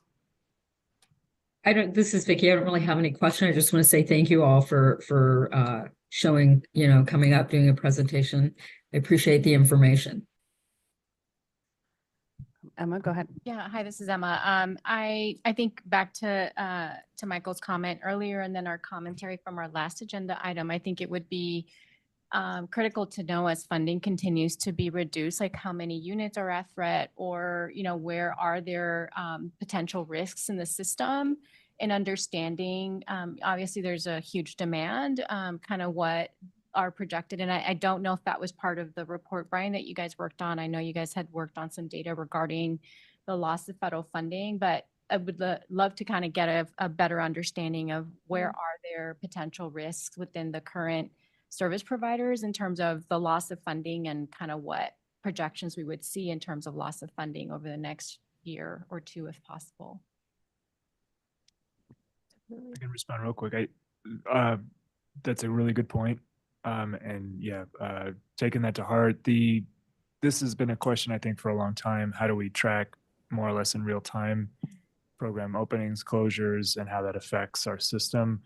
This is Vicky. I don't really have any question. I just want to say thank you all for showing, coming up, doing a presentation. I appreciate the information. Emma, go ahead. Yeah, hi, this is Emma. I think back to Michael's comment earlier and then our commentary from our last agenda item, I think it would be critical to know as funding continues to be reduced, like how many units are at threat, or where are there potential risks in the system, and understanding obviously there's a huge demand, kind of what are projected. And I don't know if that was part of the report, Brian, that you guys worked on. I know you guys had worked on some data regarding the loss of federal funding, but I would love to kind of get a better understanding of where are there potential risks within the current service providers in terms of the loss of funding, and kind of what projections we would see in terms of loss of funding over the next year or 2, if possible. I can respond real quick. That's a really good point. And yeah, taking that to heart, this has been a question I think for a long time. How do we track more or less in real time program openings, closures, and how that affects our system?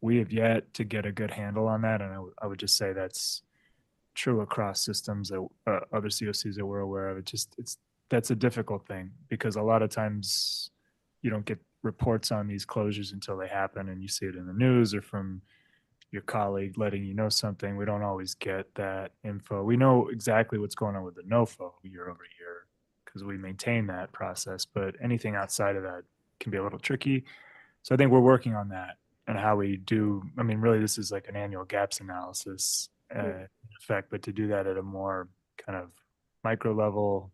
We have yet to get a good handle on that, and I would just say that's true across systems that other COCs that we're aware of. That's a difficult thing because a lot of times you don't get reports on these closures until they happen, and you see it in the news or from your colleague letting you know something. We don't always get that info. We know exactly what's going on with the NOFO year over year because we maintain that process, but anything outside of that can be a little tricky. So I think we're working on that. And how we do, I mean, really, this is like an annual gaps analysis in effect, but to do that at a more kind of micro level,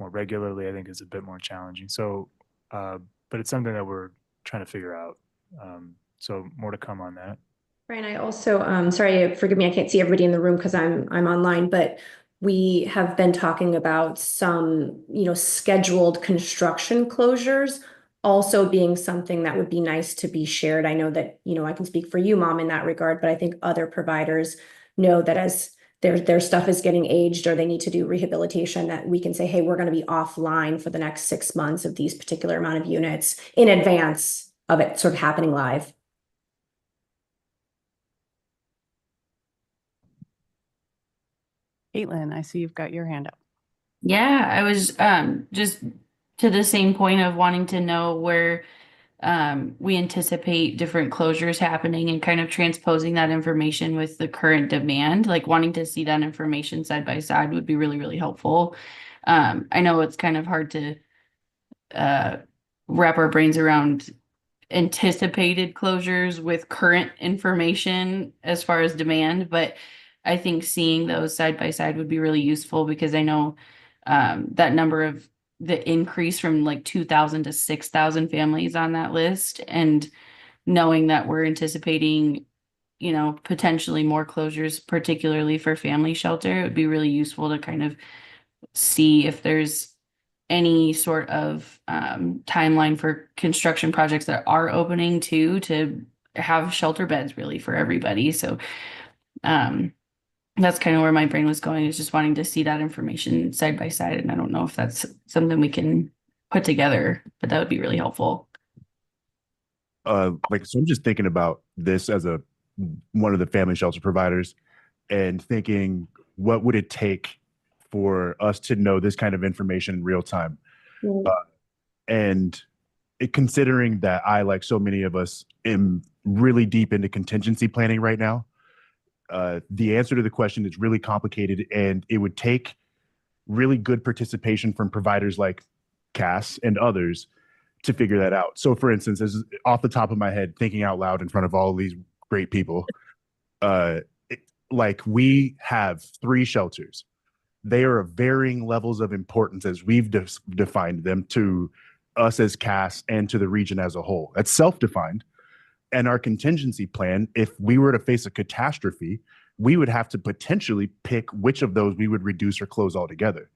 more regularly, I think is a bit more challenging. So, but it's something that we're trying to figure out. So more to come on that. Brian, I also, sorry, forgive me, I can't see everybody in the room because I'm online, but we have been talking about some, scheduled construction closures also being something that would be nice to be shared. I know that, I can speak for you, Mom, in that regard, but I think other providers know that as their stuff is getting aged or they need to do rehabilitation, that we can say, hey, we're going to be offline for the next 6 months of these particular amount of units in advance of it sort of happening live. Caitlin, I see you've got your hand up. Yeah, I was just to the same point of wanting to know where we anticipate different closures happening and kind of transposing that information with the current demand, like wanting to see that information side by side would be really, really helpful. I know it's kind of hard to wrap our brains around anticipated closures with current information as far as demand, but I think seeing those side by side would be really useful because I know that number of the increase from like 2,000 to 6,000 families on that list, and knowing that we're anticipating, you know, potentially more closures, particularly for family shelter, it would be really useful to kind of see if there's any sort of timeline for construction projects that are opening too, to have shelter beds really for everybody. So that's kind of where my brain was going, is just wanting to see that information side by side. And I don't know if that's something we can put together, but that would be really helpful. Like, so I'm just thinking about this as one of the family shelter providers and thinking, what would it take for us to know this kind of information in real time? And considering that I, like so many of us, am really deep into contingency planning right now, the answer to the question is really complicated, and it would take really good participation from providers like Cass and others to figure that out. So for instance, as off the top of my head, thinking out loud in front of all of these great people, like we have 3 shelters. They are of varying levels of importance as we've defined them to us as Cass and to the region as a whole. That's self-defined. And our contingency plan, if we were to face a catastrophe, we would have to potentially pick which of those we would reduce or close altogether.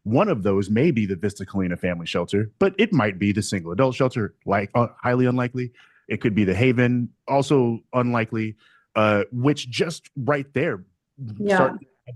One of those may be the Vista Colina Family Shelter, but it might be the single adult shelter, like highly unlikely. It could be the Haven, also unlikely, which just right there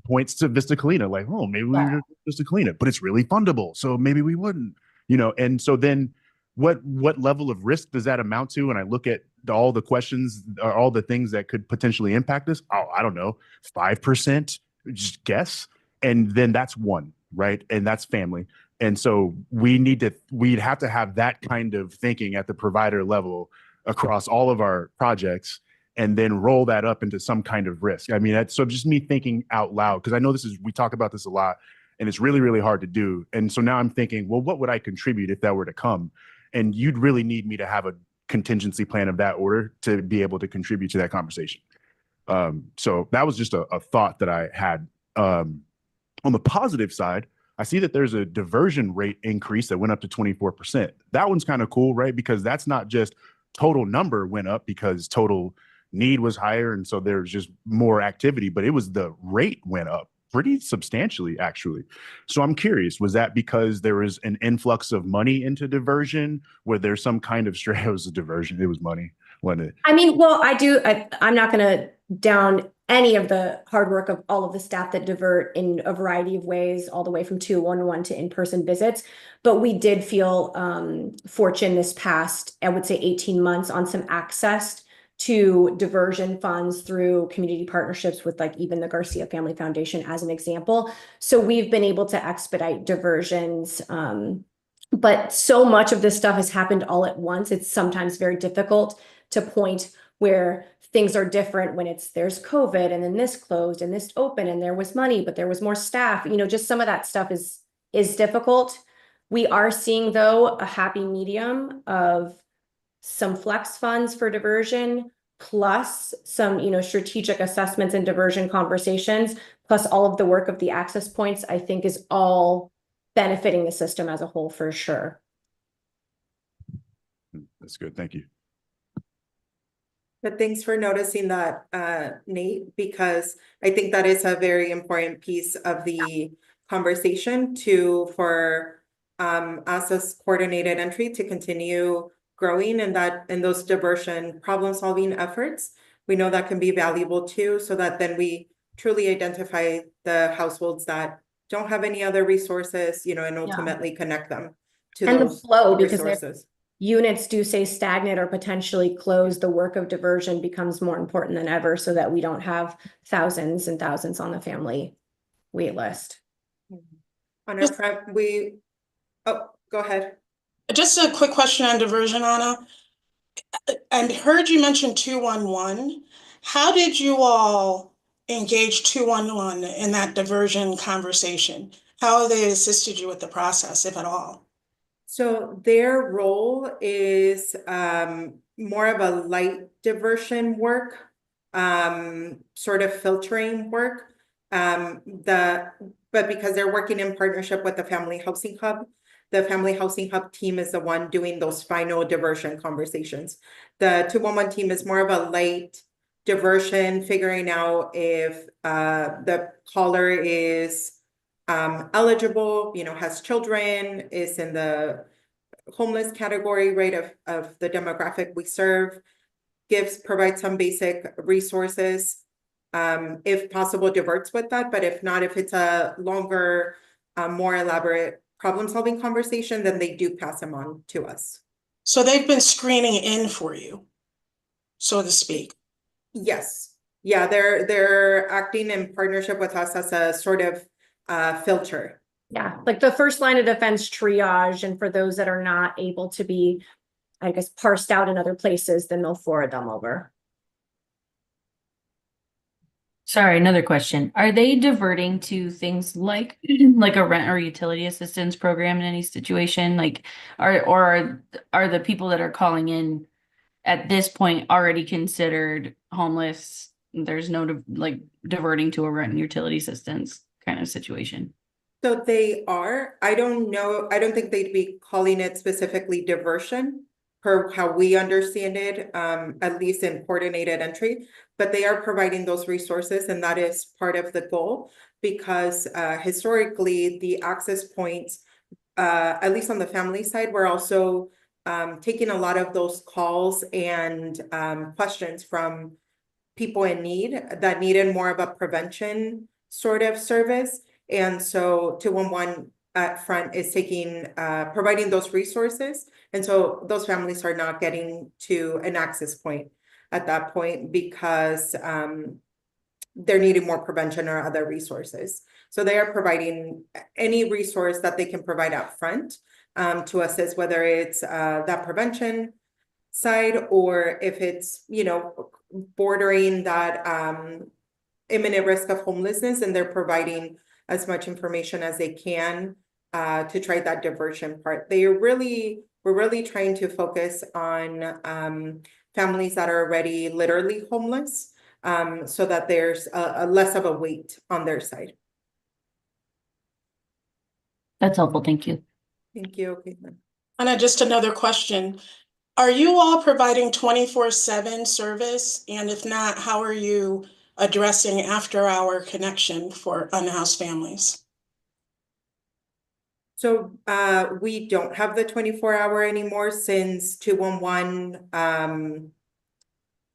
points to Vista Colina, like, oh, maybe we would Vista Colina, but it's really fundable, so maybe we wouldn't, you know. And so then what level of risk does that amount to? And I look at all the questions, or all the things that could potentially impact us. Oh, I don't know, 5%, just guess. And then that's one, right? And that's family. And so we'd have to have that kind of thinking at the provider level across all of our projects, and then roll that up into some kind of risk. I mean, so just me thinking out loud, because I know we talk about this a lot, and it's really, really hard to do. And so now I'm thinking, well, what would I contribute if that were to come? And you'd really need me to have a contingency plan of that order to be able to contribute to that conversation. So that was just a thought that I had. On the positive side, I see that there's a diversion rate increase that went up to 24%. That one's kind of cool, right? Because that's not just total number went up because total need was higher, and so there's just more activity, but it was the rate went up pretty substantially, actually. So I'm curious, was that because there was an influx of money into diversion? Where there's some kind of it was a diversion, it was money, wasn't it? I mean, well, I'm not going to down any of the hard work of all of the staff that divert in a variety of ways, all the way from 211 to in-person visits. But we did feel fortunate this past, I would say 18 months, on some access to diversion funds through community partnerships with, like, even the Garcia Family Foundation as an example. So we've been able to expedite diversions. But so much of this stuff has happened all at once. It's sometimes very difficult to point where things are different when there's COVID, and then this closed and this opened, and there was money, but there was more staff. You know, just some of that stuff is difficult. We are seeing, though, a happy medium of some flex funds for diversion, plus some, strategic assessments and diversion conversations, plus all of the work of the access points, I think is all benefiting the system as a whole for sure. That's good. Thank you. But thanks for noticing that, Nate, because I think that is a very important piece of the conversation for us as coordinated entry to continue growing in those diversion problem solving efforts. We know that can be valuable too, so that then we truly identify the households that don't have any other resources, and ultimately connect them to those the flow, because resources. Units do say stagnant or potentially close, the work of diversion becomes more important than ever, so that we don't have thousands and thousands on the family wait list. On our front, go ahead. Just a quick question on diversion, Anna. I heard you mention 211. How did you all engage 211 in that diversion conversation? How have they assisted you with the process, if at all? So their role is more of a light diversion work, sort of filtering work. But because they're working in partnership with the Family Housing Hub, the Family Housing Hub team is the one doing those final diversion conversations. The 211 team is more of a light diversion, figuring out if the caller is eligible, has children, is in the homeless category, right, of the demographic we serve, provides some basic resources, if possible, diverts with that. But if not, if it's a longer, more elaborate problem-solving conversation, then they do pass them on to us. So they've been screening in for you, so to speak. Yes. Yeah, they're acting in partnership with us as a sort of filter. Yeah, like the first line of defense triage, and for those that are not able to be, I guess, parsed out in other places, then they'll forward them over. Sorry, another question. Are they diverting to things like like a rent or utility assistance program in any situation? Like are the people that are calling in at this point already considered homeless? There's no like diverting to a rent and utility assistance kind of situation. So they are. I don't know. I don't think they'd be calling it specifically diversion per how we understand it, at least in coordinated entry, but they are providing those resources, and that is part of the goal, because historically the access points, at least on the family side, we're also taking a lot of those calls and questions from people in need that needed more of a prevention sort of service. And so 211 at front is providing those resources. And so those families are not getting to an access point at that point because they're needing more prevention or other resources. So they are providing any resource that they can provide up front to assist, whether it's that prevention side, or if it's, bordering that imminent risk of homelessness, and they're providing as much information as they can to try that diversion part. We're really trying to focus on families that are already literally homeless, so that there's a less of a weight on their side. That's helpful. Thank you. Thank you, Caitlin. And just another question. Are you all providing 24/7 service? And if not, how are you addressing after-hour connection for unhoused families? So we don't have the 24-hour anymore since 211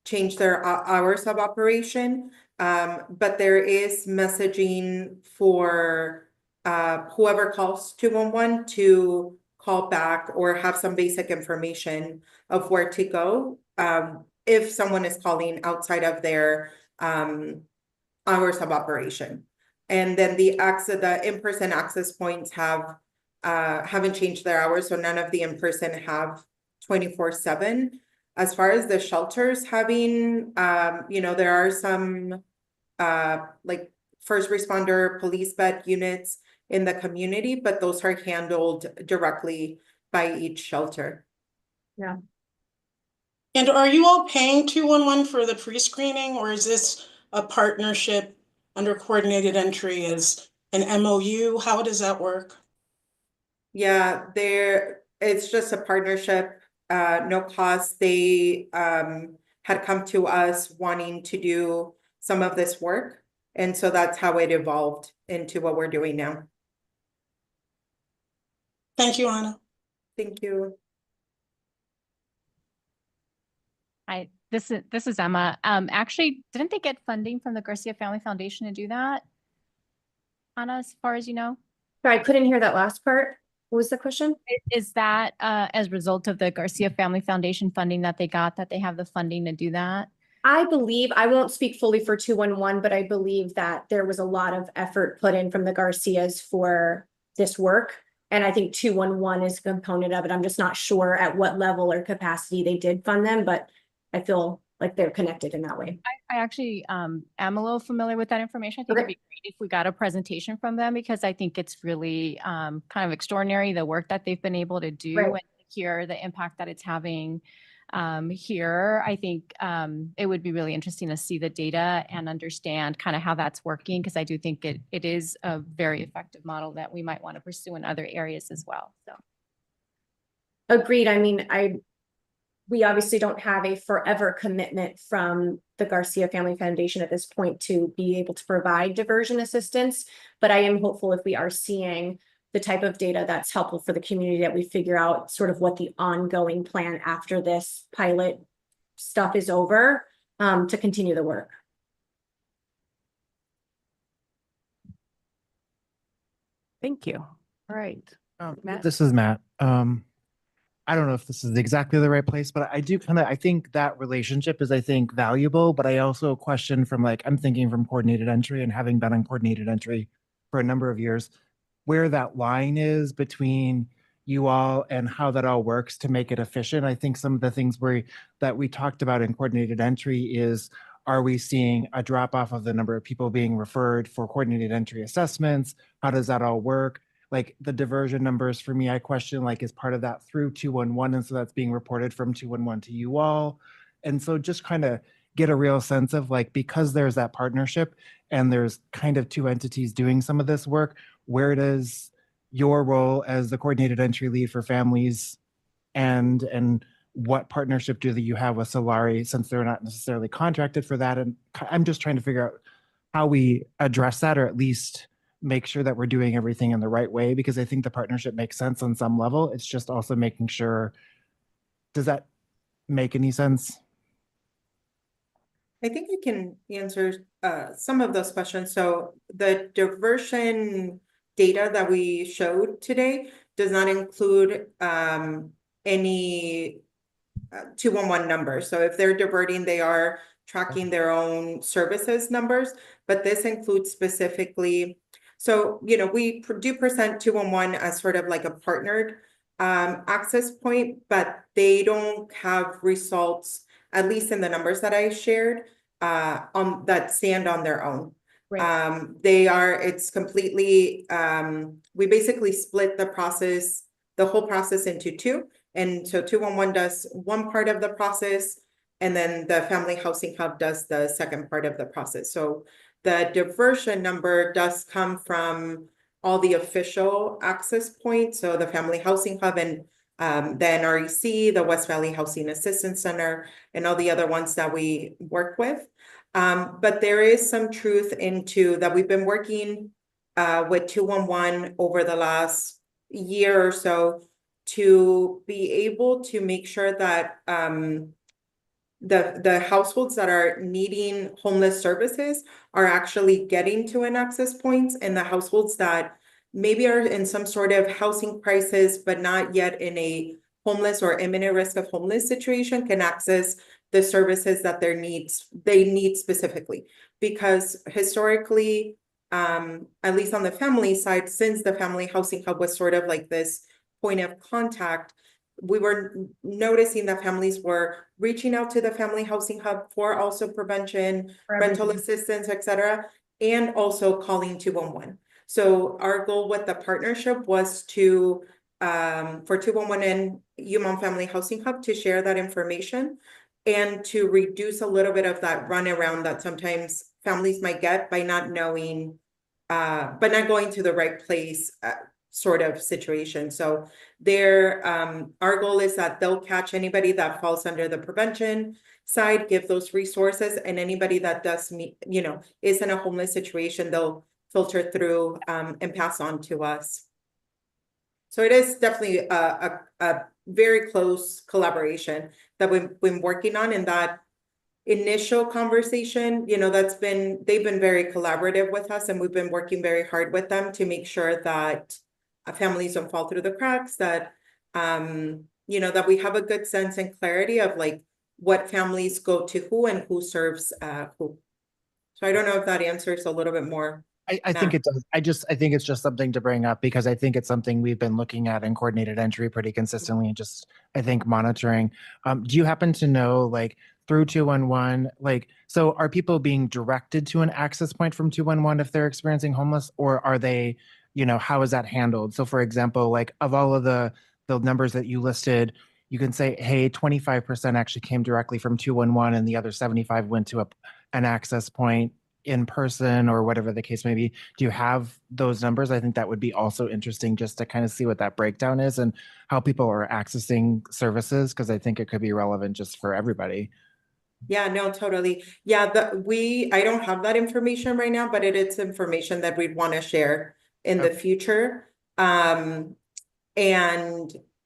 changed their hours of operation. But there is messaging for whoever calls 211 to call back or have some basic information of where to go if someone is calling outside of their hours of operation. And then the in-person access points haven't changed their hours, so none of the in-person have 24/7. As far as the shelters having, there are some like first responder police bed units in the community, but those are handled directly by each shelter. Yeah. And are you all paying 211 for the pre-screening, or is this a partnership under coordinated entry as an MOU? How does that work? Yeah, it's just a partnership, no cost. They had come to us wanting to do some of this work, and so that's how it evolved into what we're doing now. Thank you, Anna. Thank you. Hi, this is Emma. Actually, didn't they get funding from the Garcia Family Foundation to do that? Anna, as far as you know? Sorry, I couldn't hear that last part. What was the question? Is that as a result of the Garcia Family Foundation funding that they got, that they have the funding to do that? I believe, I won't speak fully for 211, but I believe that there was a lot of effort put in from the Garcias for this work. And I think 211 is a component of it. I'm just not sure at what level or capacity they did fund them, but I feel like they're connected in that way. I actually am a little familiar with that information. I think it'd be great if we got a presentation from them because I think it's really kind of extraordinary, the work that they've been able to do Right. and hear the impact that it's having here. I think it would be really interesting to see the data and understand kind of how that's working because I do think it is a very effective model that we might want to pursue in other areas as well. So. Agreed. I mean, we obviously don't have a forever commitment from the Garcia Family Foundation at this point to be able to provide diversion assistance, but I am hopeful if we are seeing the type of data that's helpful for the community that we figure out sort of what the ongoing plan after this pilot stuff is over, to continue the work. Thank you. All right. Matt? This is Matt. I don't know if this is exactly the right place, but I do I think that relationship is, I think, valuable, but I also question from I'm thinking from coordinated entry and having been on coordinated entry for a number of years, where that line is between you all and how that all works to make it efficient. I think some of the things that we talked about in coordinated entry is, are we seeing a drop off of the number of people being referred for coordinated entry assessments? How does that all work? Like the diversion numbers for me, I question is part of that through 211. And so that's being reported from 211 to you all. And so just kind of get a real sense of because there's that partnership and there's kind of two entities doing some of this work, where does your role as the coordinated entry lead for families and what partnership do you have with Solari since they're not necessarily contracted for that? And I'm just trying to figure out how we address that, or at least make sure that we're doing everything in the right way, because I think the partnership makes sense on some level. It's just also making sure, does that make any sense? I think I can answer some of those questions. So the diversion data that we showed today does not include any 211 numbers. So if they're diverting, they are tracking their own services numbers, but this includes specifically. So, we do present 211 as sort of like a partnered access point, but they don't have results, at least in the numbers that I shared, that stand on their own. Right. It's completely, we basically split the whole process into two. And so 211 does one part of the process, and then the Family Housing Hub does the second part of the process. So the diversion number does come from all the official access points. So the Family Housing Hub and the NREC, the West Valley Housing Assistance Center, and all the other ones that we work with. But there is some truth into that we've been working with 211 over the last year or so to be able to make sure that the households that are needing homeless services are actually getting to an access point, and the households that maybe are in some sort of housing crisis but not yet in a homeless or imminent risk of homeless situation can access the services that they need specifically. Because historically, at least on the family side, since the Family Housing Hub was sort of like this point of contact, we were noticing that families were reaching out to the Family Housing Hub for also prevention, rental assistance, etc., and also calling 211. So our goal with the partnership was to, for 211 and UMOM Family Housing Hub, to share that information and to reduce a little bit of that runaround that sometimes families might get by not knowing, but not going to the right place, sort of situation. So our goal is that they'll catch anybody that falls under the prevention side, give those resources, and anybody that does is in a homeless situation, they'll filter through and pass on to us. So it is definitely a very close collaboration that we've been working on. In that initial conversation, they've been very collaborative with us, and we've been working very hard with them to make sure that families don't fall through the cracks, that that we have a good sense and clarity of what families go to who and who serves who. So I don't know if that answers a little bit more. I think it does. I think it's just something to bring up, because I think it's something we've been looking at in coordinated entry pretty consistently, and just, I think, monitoring. Do you happen to know, through 211, like, so are people being directed to an access point from 211 if they're experiencing homeless, or are they, how is that handled? So for example, like of all of the numbers that you listed, you can say, hey, 25% actually came directly from 211 and the other 75 went to an access point in person or whatever the case may be. Do you have those numbers? I think that would be also interesting just to kind of see what that breakdown is and how people are accessing services, because I think it could be relevant just for everybody. Yeah, no, totally. Yeah, I don't have that information right now, but it is information that we'd want to share in the future. And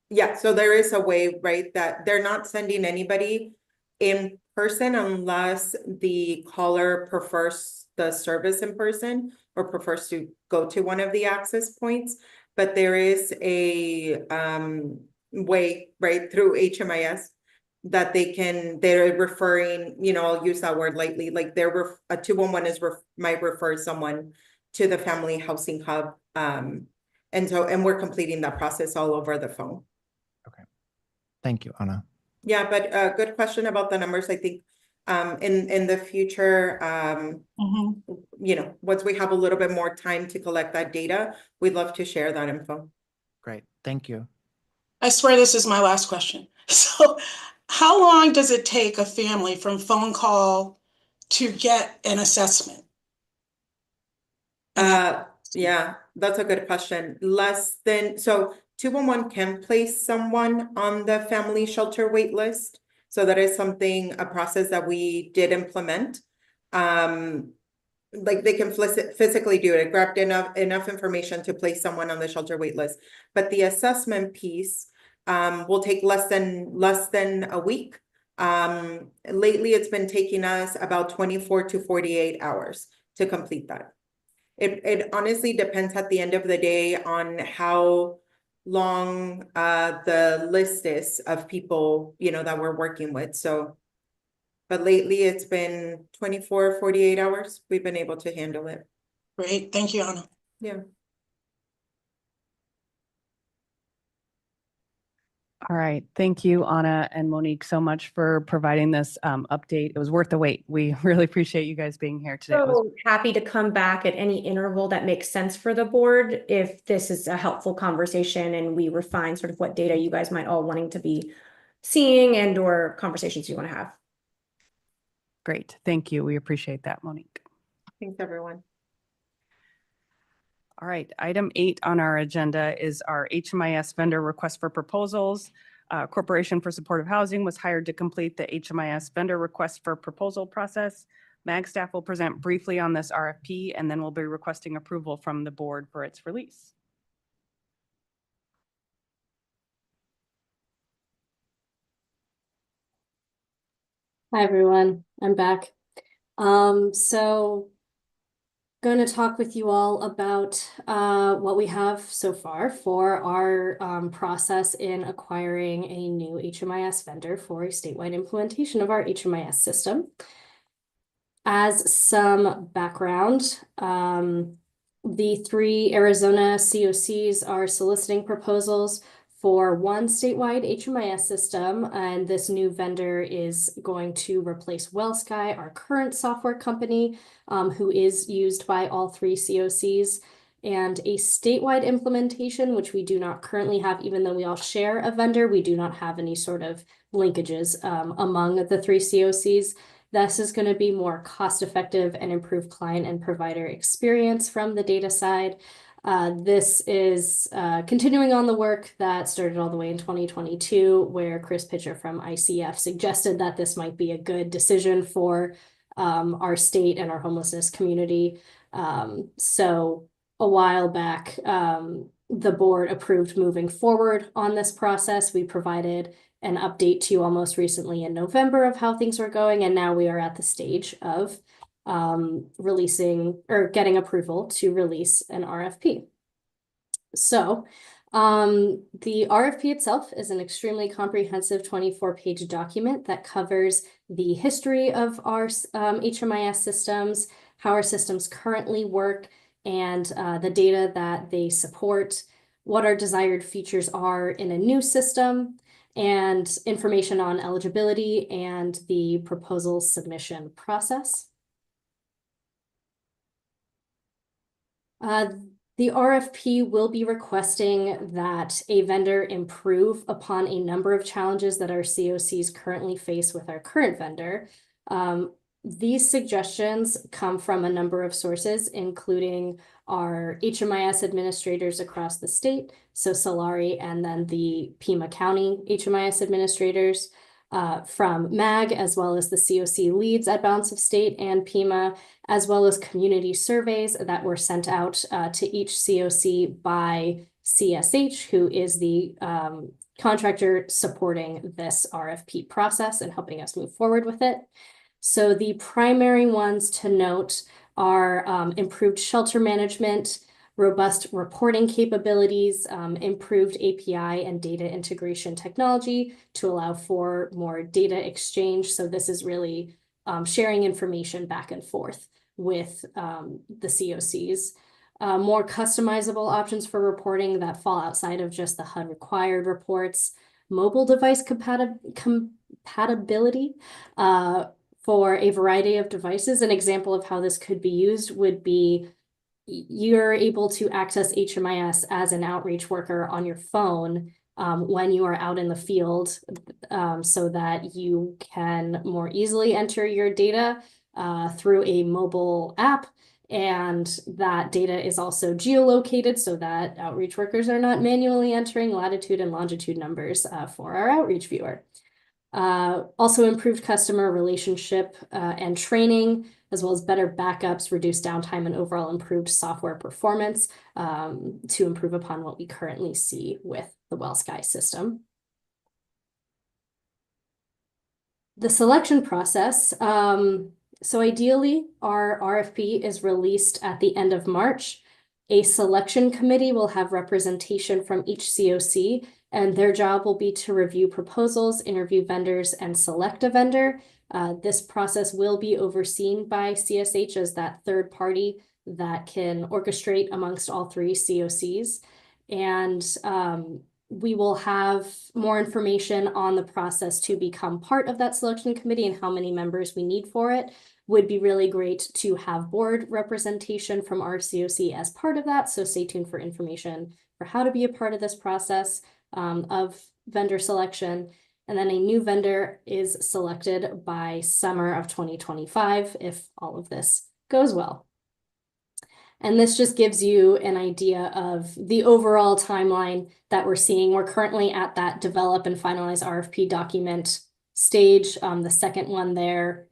yeah, so there is a way, right, that they're not sending anybody in person unless the caller prefers the service in person or prefers to go to one of the access points. But there is a way, right, through HMIS that they're referring, I'll use that word lightly, like a 211 might refer someone to the family housing hub. And we're completing that process all over the phone. Okay. Thank you, Anna. Yeah, but good question about the numbers. I think in the future, once we have a little bit more time to collect that data, we'd love to share that info. Great, thank you. I swear this is my last question. So how long does it take a family from phone call to get an assessment? Yeah, that's a good question. So 211 can place someone on the family shelter wait list. So that is a process that we did implement. Like they can physically do it, grabbed enough information to place someone on the shelter wait list. But the assessment piece will take less than a week. Lately, it's been taking us about 24 to 48 hours to complete that. It honestly depends at the end of the day on how long the list is of people, that we're working with. So, but lately it's been 24, 48 hours. We've been able to handle it. Great. Thank you, Anna. Yeah. All right. Thank you, Anna and Monique, so much for providing this update. It was worth the wait. We really appreciate you guys being here today. So happy to come back at any interval that makes sense for the board if this is a helpful conversation and we refine sort of what data you guys might all wanting to be seeing and or conversations you want to have. Great. Thank you. We appreciate that, Monique. Thanks, everyone. All right, item 8 on our agenda is our HMIS vendor request for proposals. Corporation for Supportive Housing was hired to complete the HMIS vendor request for proposal process. MAG staff will present briefly on this RFP and then we'll be requesting approval from the board for its release. Hi, everyone. I'm back. So going to talk with you all about what we have so far for our process in acquiring a new HMIS vendor for a statewide implementation of our HMIS system. As some background, the 3 Arizona COCs are soliciting proposals for one statewide HMIS system, and this new vendor is going to replace WellSky, our current software company, who is used by all 3 COCs, and a statewide implementation, which we do not currently have, even though we all share a vendor, we do not have any sort of linkages among the 3 COCs. This is going to be more cost-effective and improve client and provider experience from the data side. This is continuing on the work that started all the way in 2022, where Chris Pitcher from ICF suggested that this might be a good decision for our state and our homelessness community. So a while back, the board approved moving forward on this process. We provided an update to you almost recently in November of how things were going, and now we are at the stage of releasing or getting approval to release an RFP. So the RFP itself is an extremely comprehensive 24-page document that covers the history of our HMIS systems, how our systems currently work, and the data that they support, what our desired features are in a new system, and information on eligibility and the proposal submission process. The RFP will be requesting that a vendor improve upon a number of challenges that our COCs currently face with our current vendor. These suggestions come from a number of sources, including our HMIS administrators across the state, so Solari, and then the Pima County HMIS administrators, from MAG, as well as the COC leads at Balance of State and Pima, as well as community surveys that were sent out to each COC by CSH, who is the contractor supporting this RFP process and helping us move forward with it. So the primary ones to note are improved shelter management, robust reporting capabilities, improved API and data integration technology to allow for more data exchange. So this is really sharing information back and forth with the COCs. More customizable options for reporting that fall outside of just the HUD required reports, mobile device compatibility for a variety of devices. An example of how this could be used would be you're able to access HMIS as an outreach worker on your phone when you are out in the field, so that you can more easily enter your data through a mobile app. And that data is also geolocated so that outreach workers are not manually entering latitude and longitude numbers for our outreach viewer. Also improved customer relationship and training, as well as better backups, reduced downtime, and overall improved software performance to improve upon what we currently see with the WellSky system. The selection process. So ideally, our RFP is released at the end of March. A selection committee will have representation from each COC, and their job will be to review proposals, interview vendors, and select a vendor. This process will be overseen by CSH as that third party that can orchestrate amongst all three COCs. And we will have more information on the process to become part of that selection committee and how many members we need for it. Would be really great to have board representation from our COC as part of that. So stay tuned for information for how to be a part of this process of vendor selection. And then a new vendor is selected by summer of 2025 if all of this goes well. And this just gives you an idea of the overall timeline that we're seeing. We're currently at that develop and finalize RFP document stage, the second one there.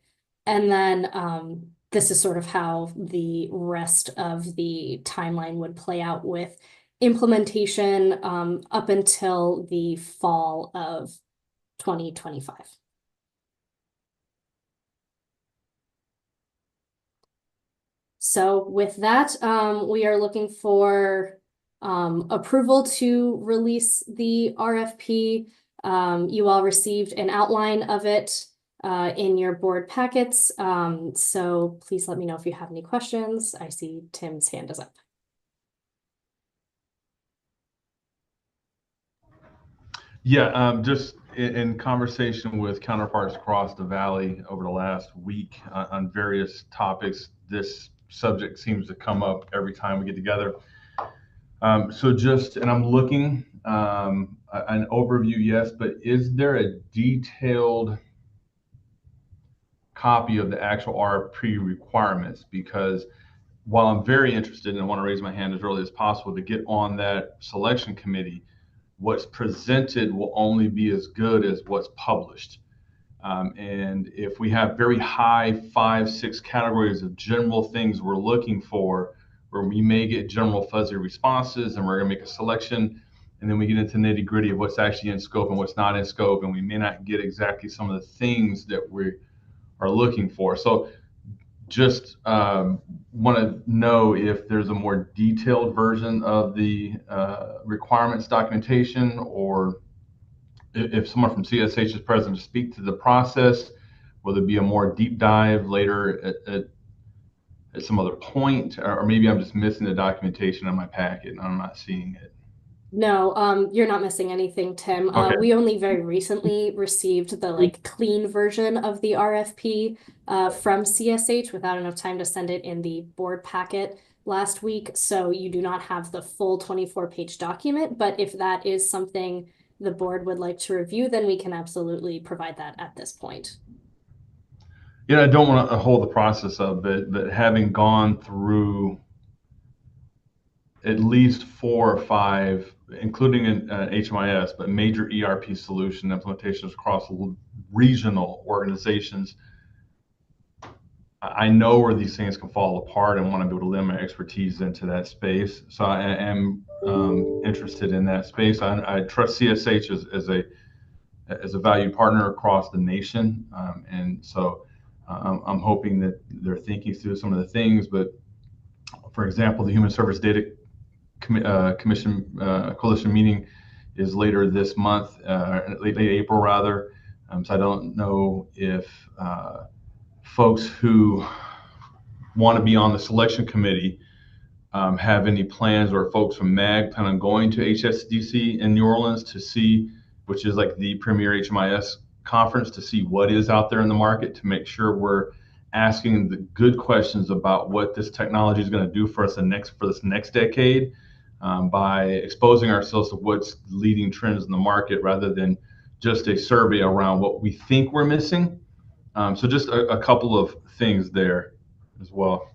And then this is sort of how the rest of the timeline would play out with implementation up until the fall of 2025. So with that, we are looking for approval to release the RFP. You all received an outline of it in your board packets. So please let me know if you have any questions. I see Tim's hand is up. Yeah, just in conversation with counterparts across the valley over the last week on various topics, this subject seems to come up every time we get together. So just, and I'm looking, an overview, yes, but is there a detailed copy of the actual RFP requirements? Because while I'm very interested and I want to raise my hand as early as possible to get on that selection committee, what's presented will only be as good as what's published. And if we have very high 5, 6 categories of general things we're looking for, where we may get general fuzzy responses and we're gonna make a selection, and then we get into nitty gritty of what's actually in scope and what's not in scope, and we may not get exactly some of the things that we are looking for. So just want to know if there's a more detailed version of the requirements documentation, or if someone from CSH is present to speak to the process, will there be a more deep dive later at some other point, or maybe I'm just missing the documentation in my packet and I'm not seeing it. No, you're not missing anything, Tim. Okay. We only very recently received the clean version of the RFP from CSH without enough time to send it in the board packet last week. So you do not have the full 24-page document. But if that is something the board would like to review, then we can absolutely provide that at this point. Yeah, I don't want to hold the process up, but having gone through at least 4 or 5, including an HMIS, but major ERP solution implementations across regional organizations, I know where these things can fall apart and want to be able to lend my expertise into that space. So I am interested in that space. I trust CSH as a valued partner across the nation, and so I'm hoping that they're thinking through some of the things. But for example, the Human Service Data Commission Coalition meeting is later this month, late April rather. So I don't know if folks who want to be on the selection committee have any plans, or folks from MAG plan on going to HSDC in New Orleans to see, which is like the premier HMIS conference, to see what is out there in the market, to make sure we're asking the good questions about what this technology is going to do for us for this next decade, by exposing ourselves to what's leading trends in the market rather than just a survey around what we think we're missing. So just a couple of things there as well.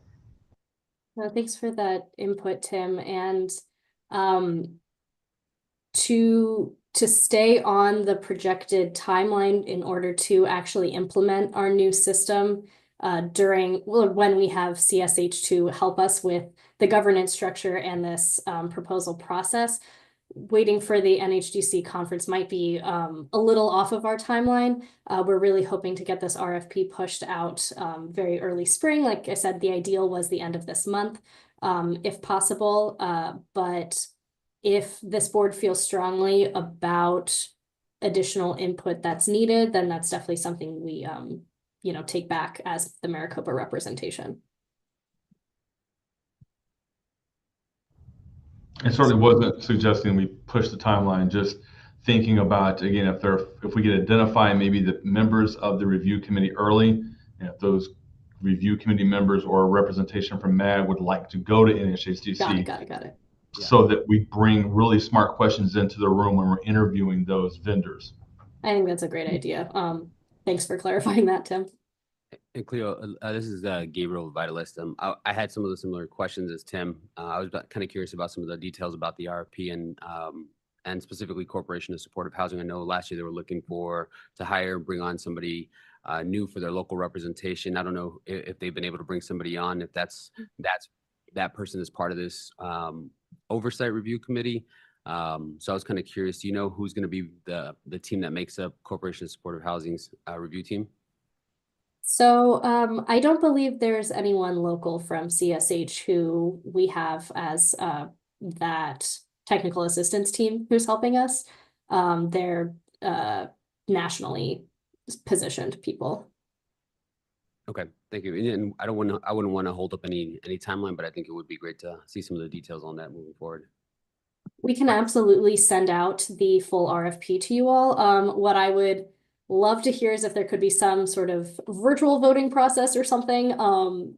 Well, thanks for that input, Tim. And to stay on the projected timeline in order to actually implement our new system when we have CSH to help us with the governance structure and this proposal process, waiting for the NHDC conference might be a little off of our timeline. We're really hoping to get this RFP pushed out very early spring. Like I said, the ideal was the end of this month, if possible. But if this board feels strongly about additional input that's needed, then that's definitely something we take back as the Maricopa representation. It certainly wasn't suggesting we push the timeline, just thinking about, again, if we could identify maybe the members of the review committee early, and if those review committee members or representation from MAG would like to go to NHSDC. Got it. So that we bring really smart questions into the room when we're interviewing those vendors. I think that's a great idea. Thanks for clarifying that, Tim. And Cleo, this is Gabriel Vitalist. I had some of the similar questions as Tim. I was kind of curious about some of the details about the RFP and specifically Corporation of Supportive Housing. I know last year they were looking to hire and bring on somebody new for their local representation. I don't know if they've been able to bring somebody on, if that person is part of this oversight review committee. So I was kind of curious, do you know who's going to be the team that makes up Corporation of Supportive Housing's review team? So I don't believe there's anyone local from CSH who we have as that technical assistance team who's helping us. They're nationally positioned people. Okay, thank you. And I wouldn't want to hold up any timeline, but I think it would be great to see some of the details on that moving forward. We can absolutely send out the full RFP to you all. What I would love to hear is if there could be some sort of virtual voting process or something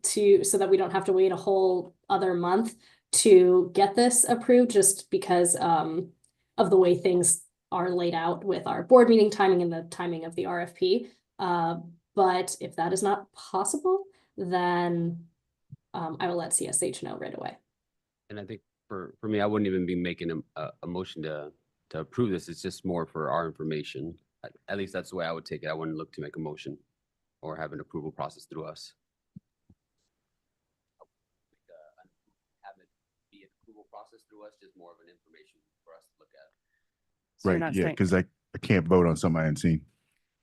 so that we don't have to wait a whole other month to get this approved, just because of the way things are laid out with our board meeting timing and the timing of the RFP. But if that is not possible, then I will let CSH know right away. And I think for me, I wouldn't even be making a motion to approve this. It's just more for our information. At least that's the way I would take it. I wouldn't look to make a motion or have an approval process through us. Have it be an approval process through us, just more of an information for us to look at. So you're Right, not yeah, saying- because I can't vote on something I hadn't seen.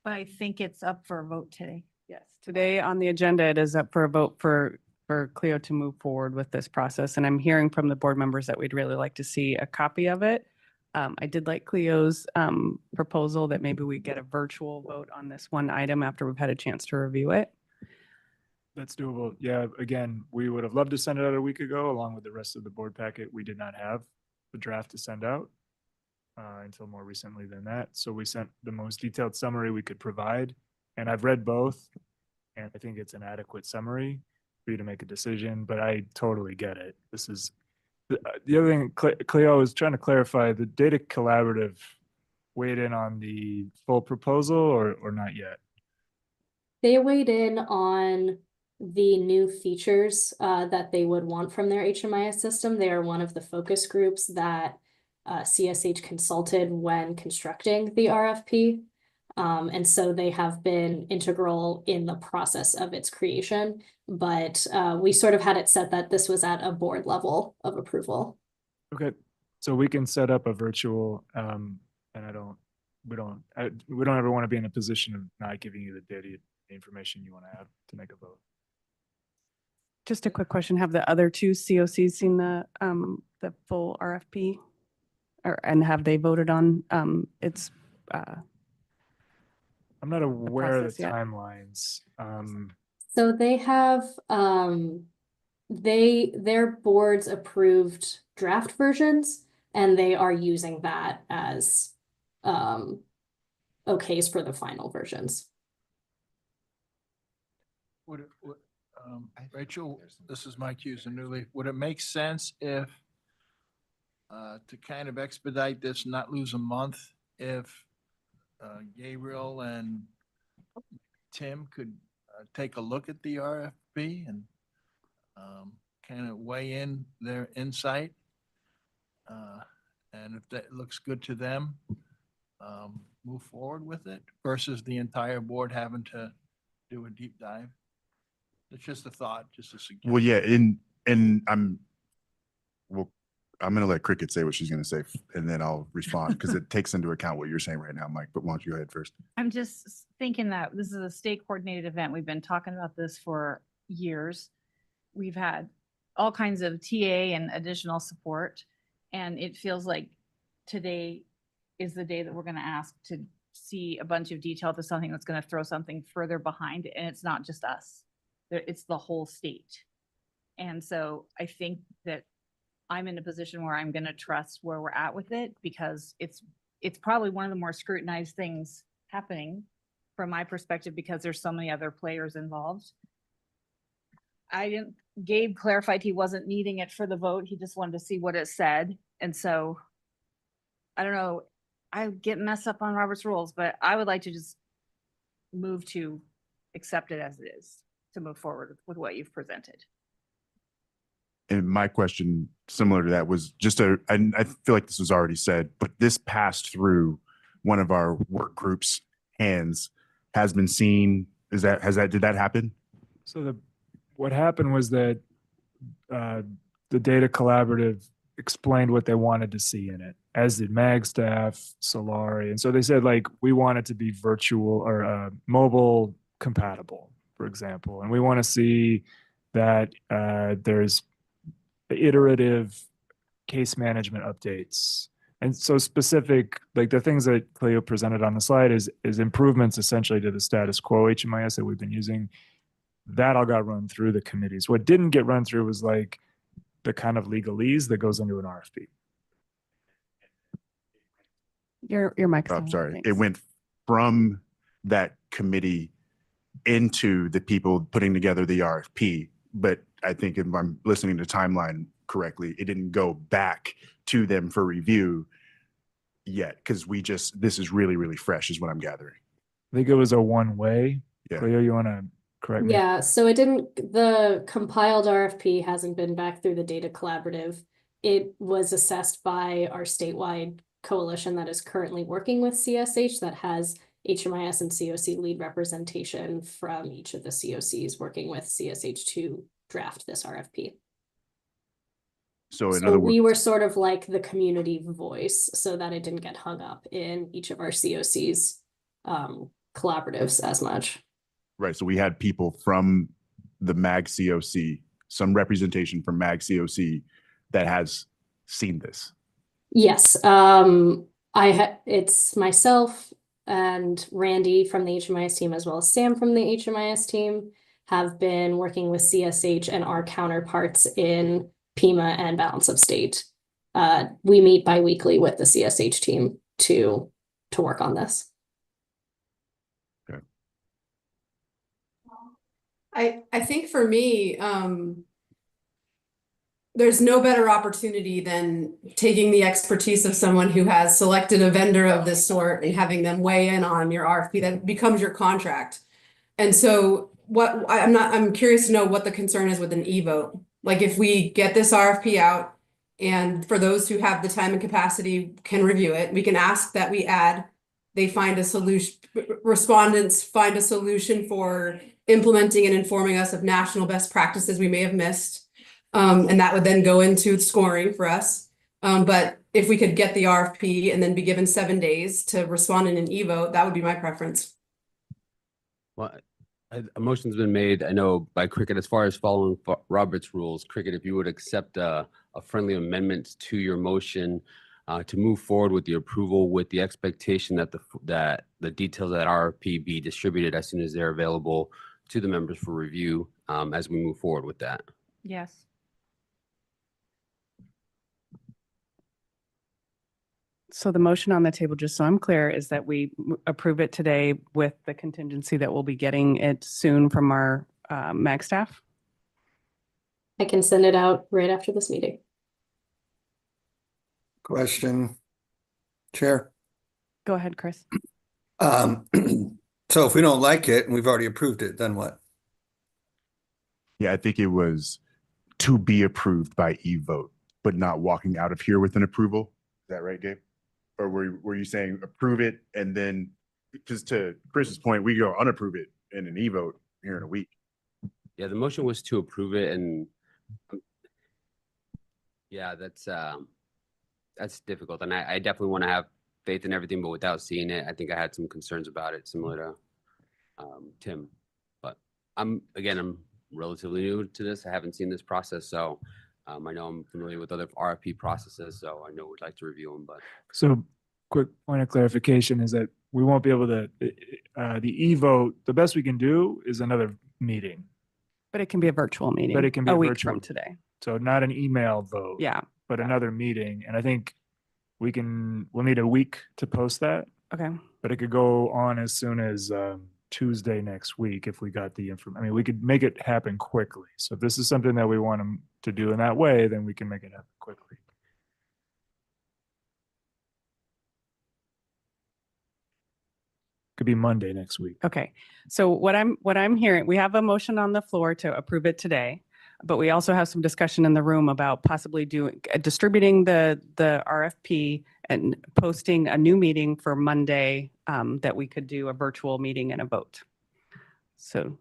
I think it's up for a vote today. Yes, today on the agenda, it is up for a vote for Cleo to move forward with this process. And I'm hearing from the board members that we'd really like to see a copy of it. I did like Cleo's proposal that maybe we get a virtual vote on this one item after we've had a chance to review it. That's doable. Yeah, again, we would have loved to send it out a week ago along with the rest of the board packet. We did not have the draft to send out. until more recently than that. So we sent the most detailed summary we could provide. And I've read both, and I think it's an adequate summary for you to make a decision, but I totally get it. This is the other thing, Cleo was trying to clarify, the data collaborative weighed in on the full proposal or not yet? They weighed in on the new features that they would want from their HMIS system. They are one of the focus groups that CSH consulted when constructing the RFP. And so they have been integral in the process of its creation, but we sort of had it set that this was at a board level of approval. Okay, so we can set up a virtual, and we don't ever want to be in a position of not giving you the data, the information you want to have to make a vote. Just a quick question. Have the other two COCs seen the full RFP? And have they voted on its I'm not aware of process the yet? timelines. So they have their boards approved draft versions, and they are using that as okays for the final versions. Rachel, this is Mike Hughes and New Leaf. Would it make sense if to kind of expedite this, not lose a month, if Gabriel and Tim could take a look at the RFP and kind of weigh in their insight? And if that looks good to them, move forward with it versus the entire board having to do a deep dive? It's just a thought, just a suggestion. Well, yeah, I'm gonna let Cricket say what she's gonna say, and then I'll respond because it takes into account what you're saying right now, Mike. But why don't you go ahead first? I'm just thinking that this is a state coordinated event. We've been talking about this for years. We've had all kinds of TA and additional support. And it feels like today is the day that we're going to ask to see a bunch of detail to something that's going to throw something further behind. And it's not just us, it's the whole state. And so I think that I'm in a position where I'm going to trust where we're at with it, because it's probably one of the more scrutinized things happening from my perspective, because there's so many other players involved. Gabe clarified he wasn't needing it for the vote. He just wanted to see what it said. And so I don't know, I get messed up on Robert's rules, but I would like to just move to accept it as it is, to move forward with what you've presented. And my question, similar to that, was just I feel like this was already said, but this passed through one of our work groups' hands, has been seen. Did that happen? So what happened was that the data collaborative explained what they wanted to see in it, as did MAG staff, Solari. And so they said, like, we want it to be virtual or mobile compatible, for example. And we want to see that there's iterative case management updates. And so specific, like the things that Cleo presented on the slide is improvements essentially to the status quo HMIS that we've been using. That all got run through the committees. What didn't get run through was like the kind of legalese that goes into an RFP. Your mic. I'm sorry. It went from that committee into the people putting together the RFP. But I think if I'm listening to timeline correctly, it didn't go back to them for review yet, because this is really, really fresh is what I'm gathering. I think it was a one-way. Yeah. Cleo, you want to correct me? Yeah, so the compiled RFP hasn't been back through the data collaborative. It was assessed by our statewide coalition that is currently working with CSH, that has HMIS and COC lead representation from each of the COCs working with CSH to draft this RFP. So in other words, we were sort of like the community voice, so that it didn't get hung up in each of our COCs collaboratives as much. right. So we had people from the MAG COC, some representation from MAG COC that has seen this. Yes, it's myself and Randy from the HMIS team, as well as Sam from the HMIS team, have been working with CSH and our counterparts in Pima and Balance of State we meet bi-weekly with the CSH team to work on this. I think for me, there's no better opportunity than taking the expertise of someone who has selected a vendor of this sort and having them weigh in on your RFP that becomes your contract. And so I'm curious to know what the concern is with an e-vote. Like if we get this RFP out and for those who have the time and capacity can review it, we can ask that they find a solution, respondents find a solution for implementing and informing us of national best practices we may have missed. And that would then go into scoring for us. But if we could get the RFP and then be given 7 days to respond in an e-vote, that would be my preference. Well, a motion's been made, I know by Cricket, as far as following Robert's rules. Cricket, if you would accept a friendly amendment to your motion to move forward with the approval with the expectation that the details of that RFP be distributed as soon as they're available to the members for review as we move forward with that. Yes. So the motion on the table, just so I'm clear, is that we approve it today with the contingency that we'll be getting it soon from our MAG staff? I can send it out right after this meeting. Question, Chair. Go ahead, Chris. So if we don't like it and we've already approved it, then what? Yeah, I think it was to be approved by e-vote, but not walking out of here with an approval. Is that right, Gabe? Or were you saying approve it and then, because to Chris's point, we go unapprove it in an e-vote here in a week? Yeah, the motion was to approve it, and yeah, that's difficult. And I definitely want to have faith in everything, but without seeing it, I think I had some concerns about it, similar to Tim. But I'm relatively new to this. I haven't seen this process, so I know I'm familiar with other RFP processes, so I know we'd like to review them. But So quick point of clarification is that we won't be able to, the e-vote, the best we can do is another meeting. But it can be a virtual meeting. But it can be a a week virtual- from today. So not an email vote. Yeah. But another meeting. And I think we'll need a week to post that. Okay. But it could go on as soon as Tuesday next week if we got the information. I mean, we could make it happen quickly. So if this is something that we want them to do in that way, then we can make it happen quickly. Could be Monday next week. Okay. So what I'm hearing, we have a motion on the floor to approve it today, but we also have some discussion in the room about possibly distributing the RFP and posting a new meeting for Monday that we could do a virtual meeting and a vote. So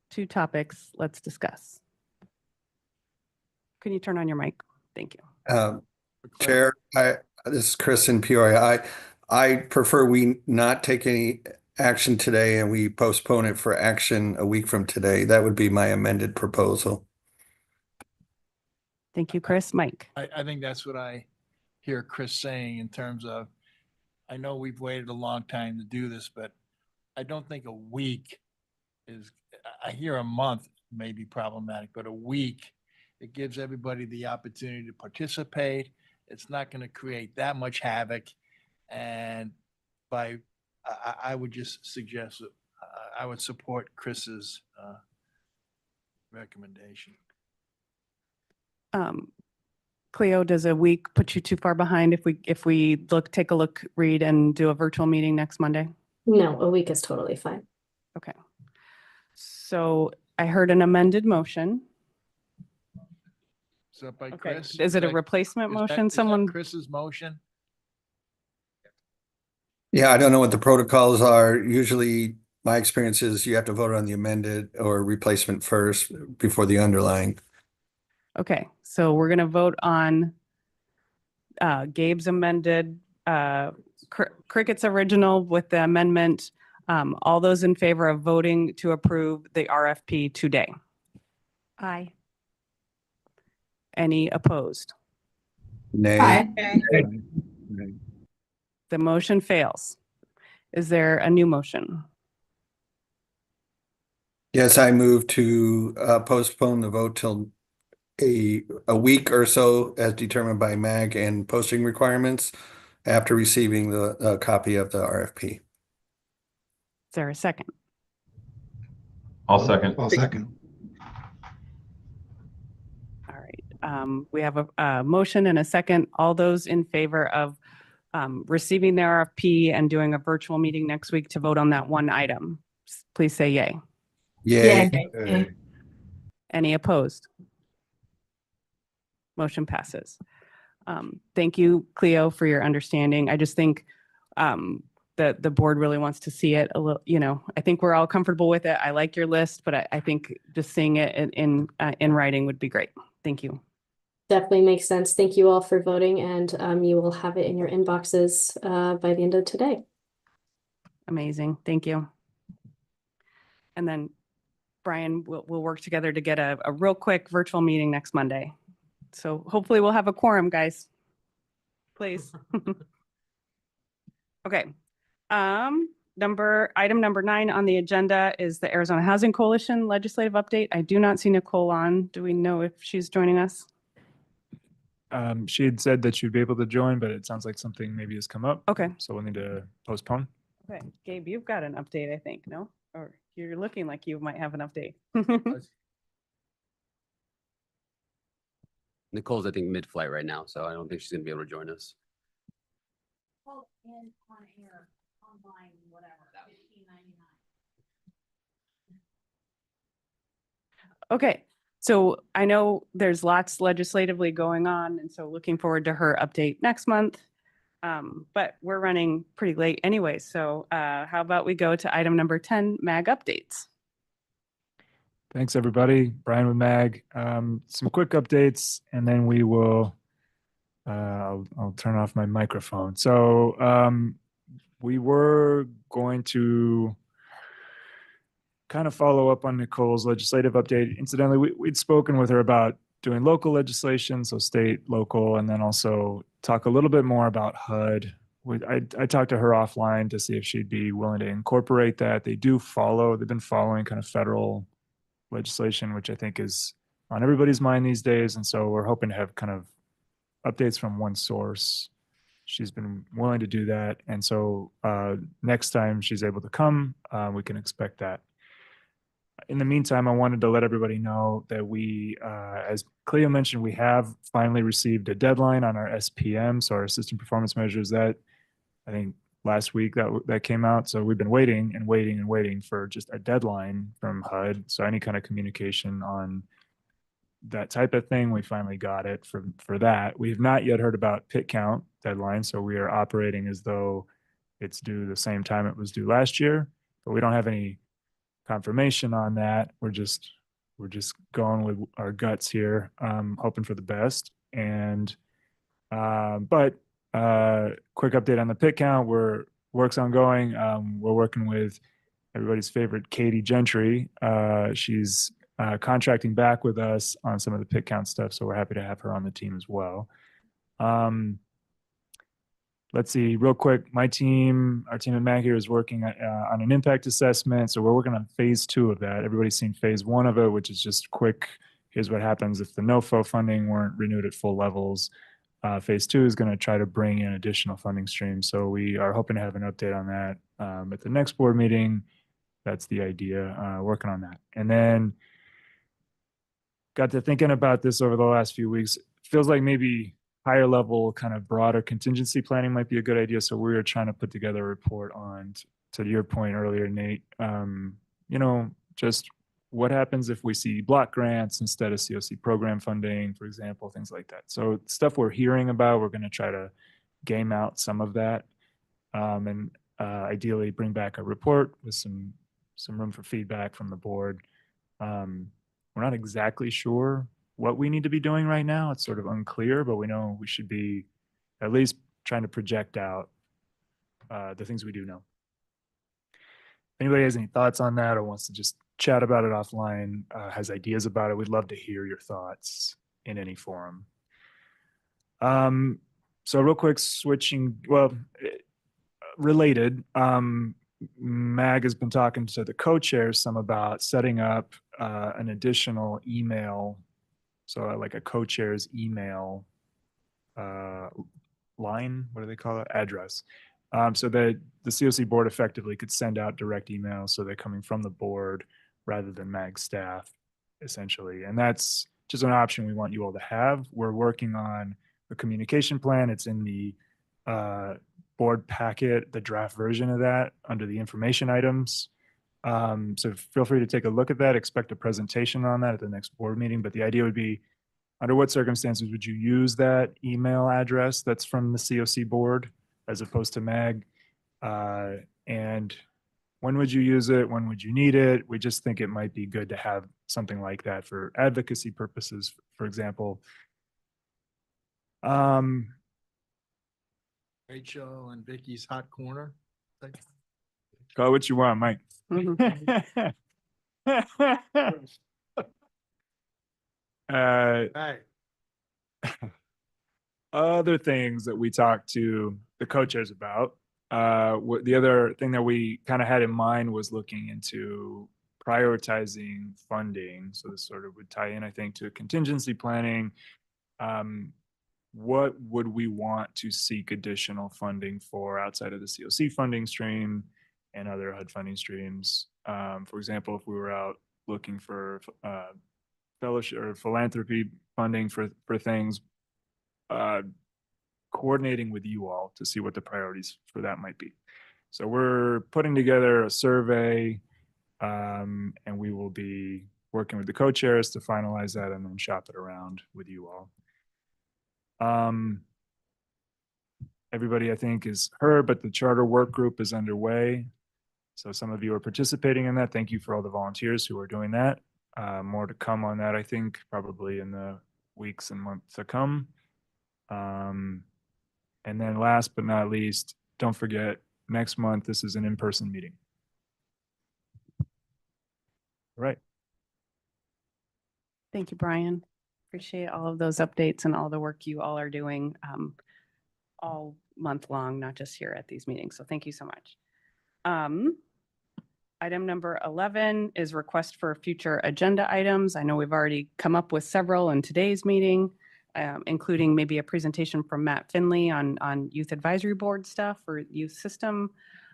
2 topics, let's discuss. Can you turn on your mic? Thank you. Chair, this is Chris in Peoria. I prefer we not take any action today and we postpone it for action a week from today. That would be my amended proposal. Thank you, Chris. Mike. I think that's what I hear Chris saying in terms of, I know we've waited a long time to do this, but I don't think a week is, I hear a month may be problematic, but a week, it gives everybody the opportunity to participate. It's not going to create that much havoc. And I would just suggest that I would support Chris's recommendation. Cleo, does a week put you too far behind if we take a look, read, and do a virtual meeting next Monday? No, a week is totally fine. Okay. So I heard an amended motion. Is that by Okay. Chris? Is it a that- replacement is that- motion? is that Someone, Chris's motion? Yeah, I don't know what the protocols are. Usually my experience is you have to vote on the amended or replacement first before the underlying. okay, so we're going to vote on Gabe's amended, Cricket's original with the amendment. All those in favor of voting to approve the RFP today? Aye. Any opposed? Nay. The motion fails. Is there a new motion? Yes, I move to postpone the vote till a week or so as determined by MAG and posting requirements after receiving the copy of the RFP. Is there a second? I'll second. I'll second. All right. We have a motion and a second. All those in favor of receiving the RFP and doing a virtual meeting next week to vote on that one item, please say yay. Yay. Yay. Any opposed? Motion passes. Thank you, Cleo, for your understanding. I just think that the board really wants to see it a little, I think we're all comfortable with it. I like your list, but I think just seeing it in writing would be great. Thank you. Definitely makes sense. Thank you all for voting, and you will have it in your inboxes by the end of today. Amazing. Thank you. And then Brian, we'll work together to get a real quick virtual meeting next Monday. So hopefully we'll have a quorum, guys. Please. Okay. Item number 9 on the agenda is the Arizona Housing Coalition legislative update. I do not see Nicole on. Do we know if she's joining us? She had said that she'd be able to join, but it sounds like something maybe has come up. Okay. So we'll need to postpone. Okay. Gabe, you've got an update, I think, no? Or you're looking like you might have an update. Nicole's, I think, mid-flight right now, so I don't think she's going to be able to join us. Well, and on air, online, whatever, $15.99. Okay. So I know there's lots legislatively going on, and so looking forward to her update next month. But we're running pretty late anyway. So how about we go to item number 10, MAG updates. Thanks, everybody. Brian with MAG. Some quick updates, and then we will, I'll turn off my microphone. So we were going to kind of follow up on Nicole's legislative update. Incidentally, we'd spoken with her about doing local legislation, so state, local, and then also talk a little bit more about HUD. I talked to her offline to see if she'd be willing to incorporate that. They've been following kind of federal legislation, which I think is on everybody's mind these days. And so we're hoping to have kind of updates from one source. She's been willing to do that. And so next time she's able to come, we can expect that. In the meantime, I wanted to let everybody know that we, as Cleo mentioned, we have finally received a deadline on our SPM, so our assistant performance measures. That I think last week that came out. So we've been waiting and waiting and waiting for just a deadline from HUD. So any kind of communication on that type of thing, we finally got it for that. We have not yet heard about pit count deadline, so we are operating as though it's due the same time it was due last year, but we don't have any confirmation on that. We're just going with our guts here, hoping for the best. And but quick update on the pit count. Work's ongoing. We're working with everybody's favorite Katie Gentry. She's contracting back with us on some of the pit count stuff, so we're happy to have her on the team as well. Let's see, real quick, our team at MAG here is working on an impact assessment. So we're working on phase 2 of that. Everybody's seen phase 1 of it, which is just quick. Here's what happens if the NOFO funding weren't renewed at full levels. Phase 2 is going to try to bring in additional funding streams. So we are hoping to have an update on that at the next board meeting. That's the idea, working on that. And then got to thinking about this over the last few weeks. Feels like maybe higher level kind of broader contingency planning might be a good idea. So we're trying to put together a report on, to your point earlier, Nate, just what happens if we see block grants instead of COC program funding, for example, things like that. So stuff we're hearing about, we're going to try to game out some of that and ideally bring back a report with some room for feedback from the board. We're not exactly sure what we need to be doing right now. It's sort of unclear, but we know we should be at least trying to project out the things we do know. If anybody has any thoughts on that or wants to just chat about it offline, has ideas about it, we'd love to hear your thoughts in any forum. So real quick, related, MAG has been talking to the co-chairs some about setting up an additional email So like a co-chair's email line, what do they call it? Address. So that the COC board effectively could send out direct emails so they're coming from the board rather than MAG staff, essentially. And that's just an option we want you all to have. We're working on a communication plan. It's in the board packet, the draft version of that under the information items. So feel free to take a look at that. Expect a presentation on that at the next board meeting. But the idea would be, under what circumstances would you use that email address that's from the COC board as opposed to MAG? And when would you use it? When would you need it? We just think it might be good to have something like that for advocacy purposes, for example. Rachel and Vicky's hot corner. Call it what you want, Mike. Right. Other things that we talked to the co-chairs about. The other thing that we kind of had in mind was looking into prioritizing funding. So this sort of would tie in, I think, to contingency planning. What would we want to seek additional funding for outside of the COC funding stream and other HUD funding streams? For example, if we were out looking for fellowship or philanthropy funding for things, coordinating with you all to see what the priorities for that might be. So we're putting together a survey, and we will be working with the co-chairs to finalize that and then shop it around with you all. Everybody, I think, is heard, but the charter work group is underway. So some of you are participating in that. Thank you for all the volunteers who are doing that. More to come on that, I think, probably in the weeks and months to come. And then last but not least, don't forget, next month, this is an in-person meeting. All right. Thank you, Brian. Appreciate all of those updates and all the work you all are doing all month long, not just here at these meetings. So thank you so much. Item number 11 is request for future agenda items. I know we've already come up with several in today's meeting, including maybe a presentation from Matt Finley on youth advisory board stuff or youth system.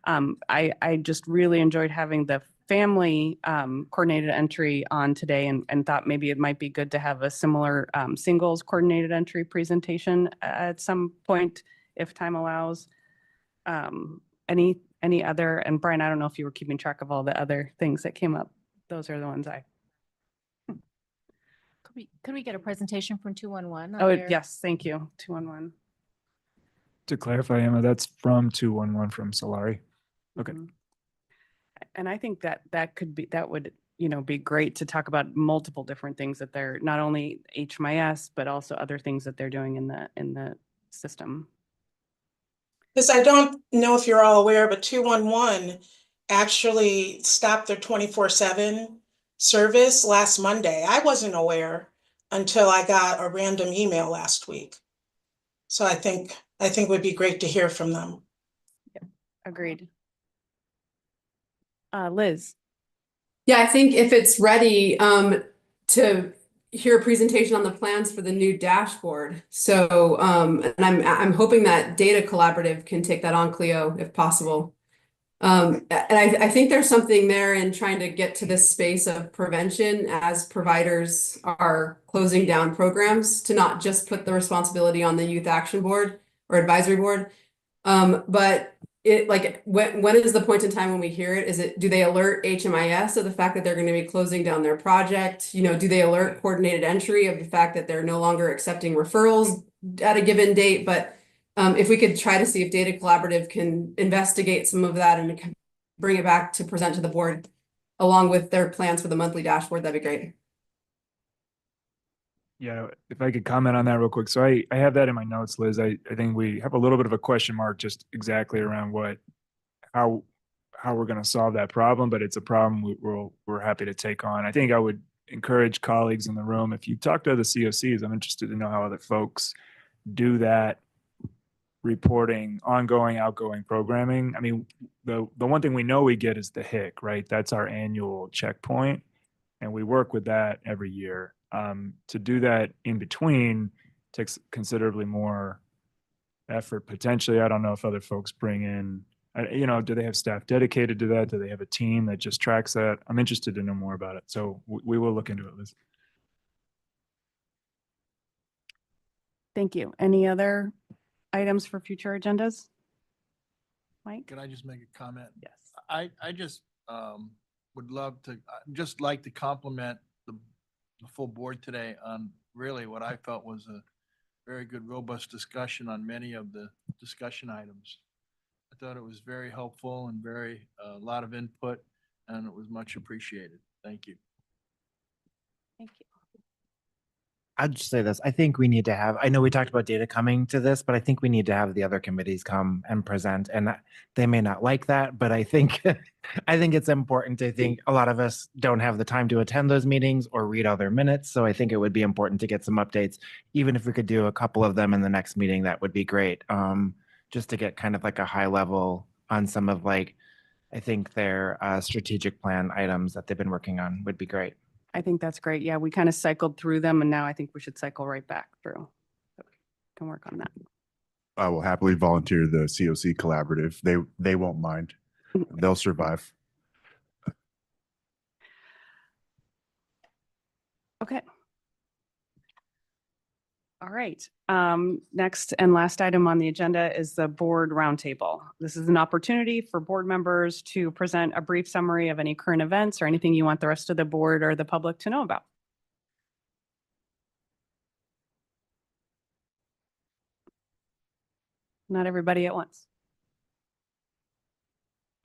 I just really enjoyed having the family coordinated entry on today and thought maybe it might be good to have a similar singles coordinated entry presentation at some point if time allows. Any other, and Brian, I don't know if you were keeping track of all the other things that came up. Those are the ones I. Could we get a presentation from 211? Oh, yes, thank you. 211. To clarify, Emma, that's from 211 from Solari. Okay. Mm-hmm. And I think that would, be great to talk about multiple different things that they're not only HMIS, but also other things that they're doing in the system. Because I don't know if you're all aware, but 211 actually stopped their 24/7 service last Monday. I wasn't aware until I got a random email last week. So I think it would be great to hear from them. Yeah, agreed. Liz. Yeah, I think if it's ready, to hear a presentation on the plans for the new dashboard. So, and I'm hoping that Data Collaborative can take that on, Cleo, if possible. And I think there's something there in trying to get to this space of prevention as providers are closing down programs, to not just put the responsibility on the Youth Action Board or Advisory Board. But when is the point in time when we hear it? Do they alert HMIS of the fact that they're going to be closing down their project? Do they alert coordinated entry of the fact that they're no longer accepting referrals at a given date? But if we could try to see if Data Collaborative can investigate some of that and bring it back to present to the board along with their plans for the monthly dashboard, that'd be great. Yeah, if I could comment on that real quick. So I have that in my notes, Liz. I think we have a little bit of a question mark just exactly around how we're going to solve that problem, but it's a problem we're happy to take on. I think I would encourage colleagues in the room, if you talk to other COCs, I'm interested to know how other folks do that reporting, ongoing, outgoing programming. I mean, the one thing we know we get is the HIC, right? That's our annual checkpoint, and we work with that every year. To do that in between takes considerably more effort potentially. I don't know if other folks bring in, do they have staff dedicated to that? Do they have a team that just tracks that? I'm interested to know more about it. So we will look into it, Liz. Thank you. Any other items for future agendas? Mike? Can I just make a comment? Yes. I just would love to, just like to compliment the full board today on really what I felt was a very good, robust discussion on many of the discussion items. I thought it was very helpful and very, a lot of input, and it was much appreciated. Thank you. Thank you. I'd just say this. I think we need to have, I know we talked about data coming to this, but I think we need to have the other committees come and present. And they may not like that, but I think, I think it's important to think a lot of us don't have the time to attend those meetings or read all their minutes. So I think it would be important to get some updates. Even if we could do a couple of them in the next meeting, that would be great. Just to get kind of like a high level on some of like, I think their strategic plan items that they've been working on would be great. I think that's great. Yeah, we kind of cycled through them and now I think we should cycle right back through. So we can work on that. I will happily volunteer the COC collaborative. They won't mind. They'll survive. Okay. All right. Next and last item on the agenda is the board roundtable. This is an opportunity for board members to present a brief summary of any current events or anything you want the rest of the board or the public to know about. Not everybody at once.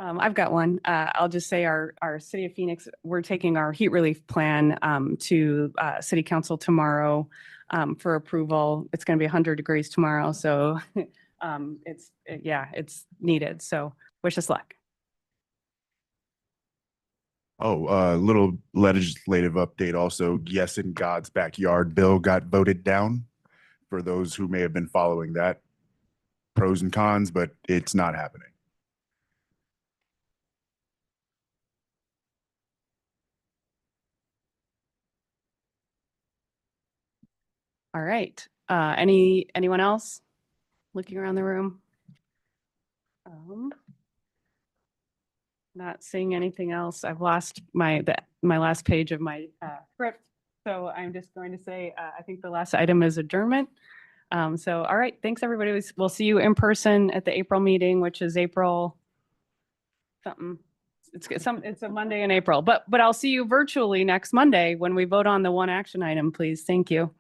I've got one. I'll just say our City of Phoenix, we're taking our heat relief plan to City Council tomorrow for approval. It's going to be 100 degrees tomorrow, so it's needed. So wish us luck. Oh, little legislative update also. Yes, in God's backyard bill got voted down. For those who may have been following that, pros and cons, but it's not happening. All right. Anyone else looking around the room? Not seeing anything else. I've lost my last page of my script. So I'm just going to say, I think the last item is adjournment. So, all right. Thanks, everybody. We'll see you in person at the April meeting, which is April something. It's a Monday in April, but I'll see you virtually next Monday when we vote on the one action item, please. Thank you.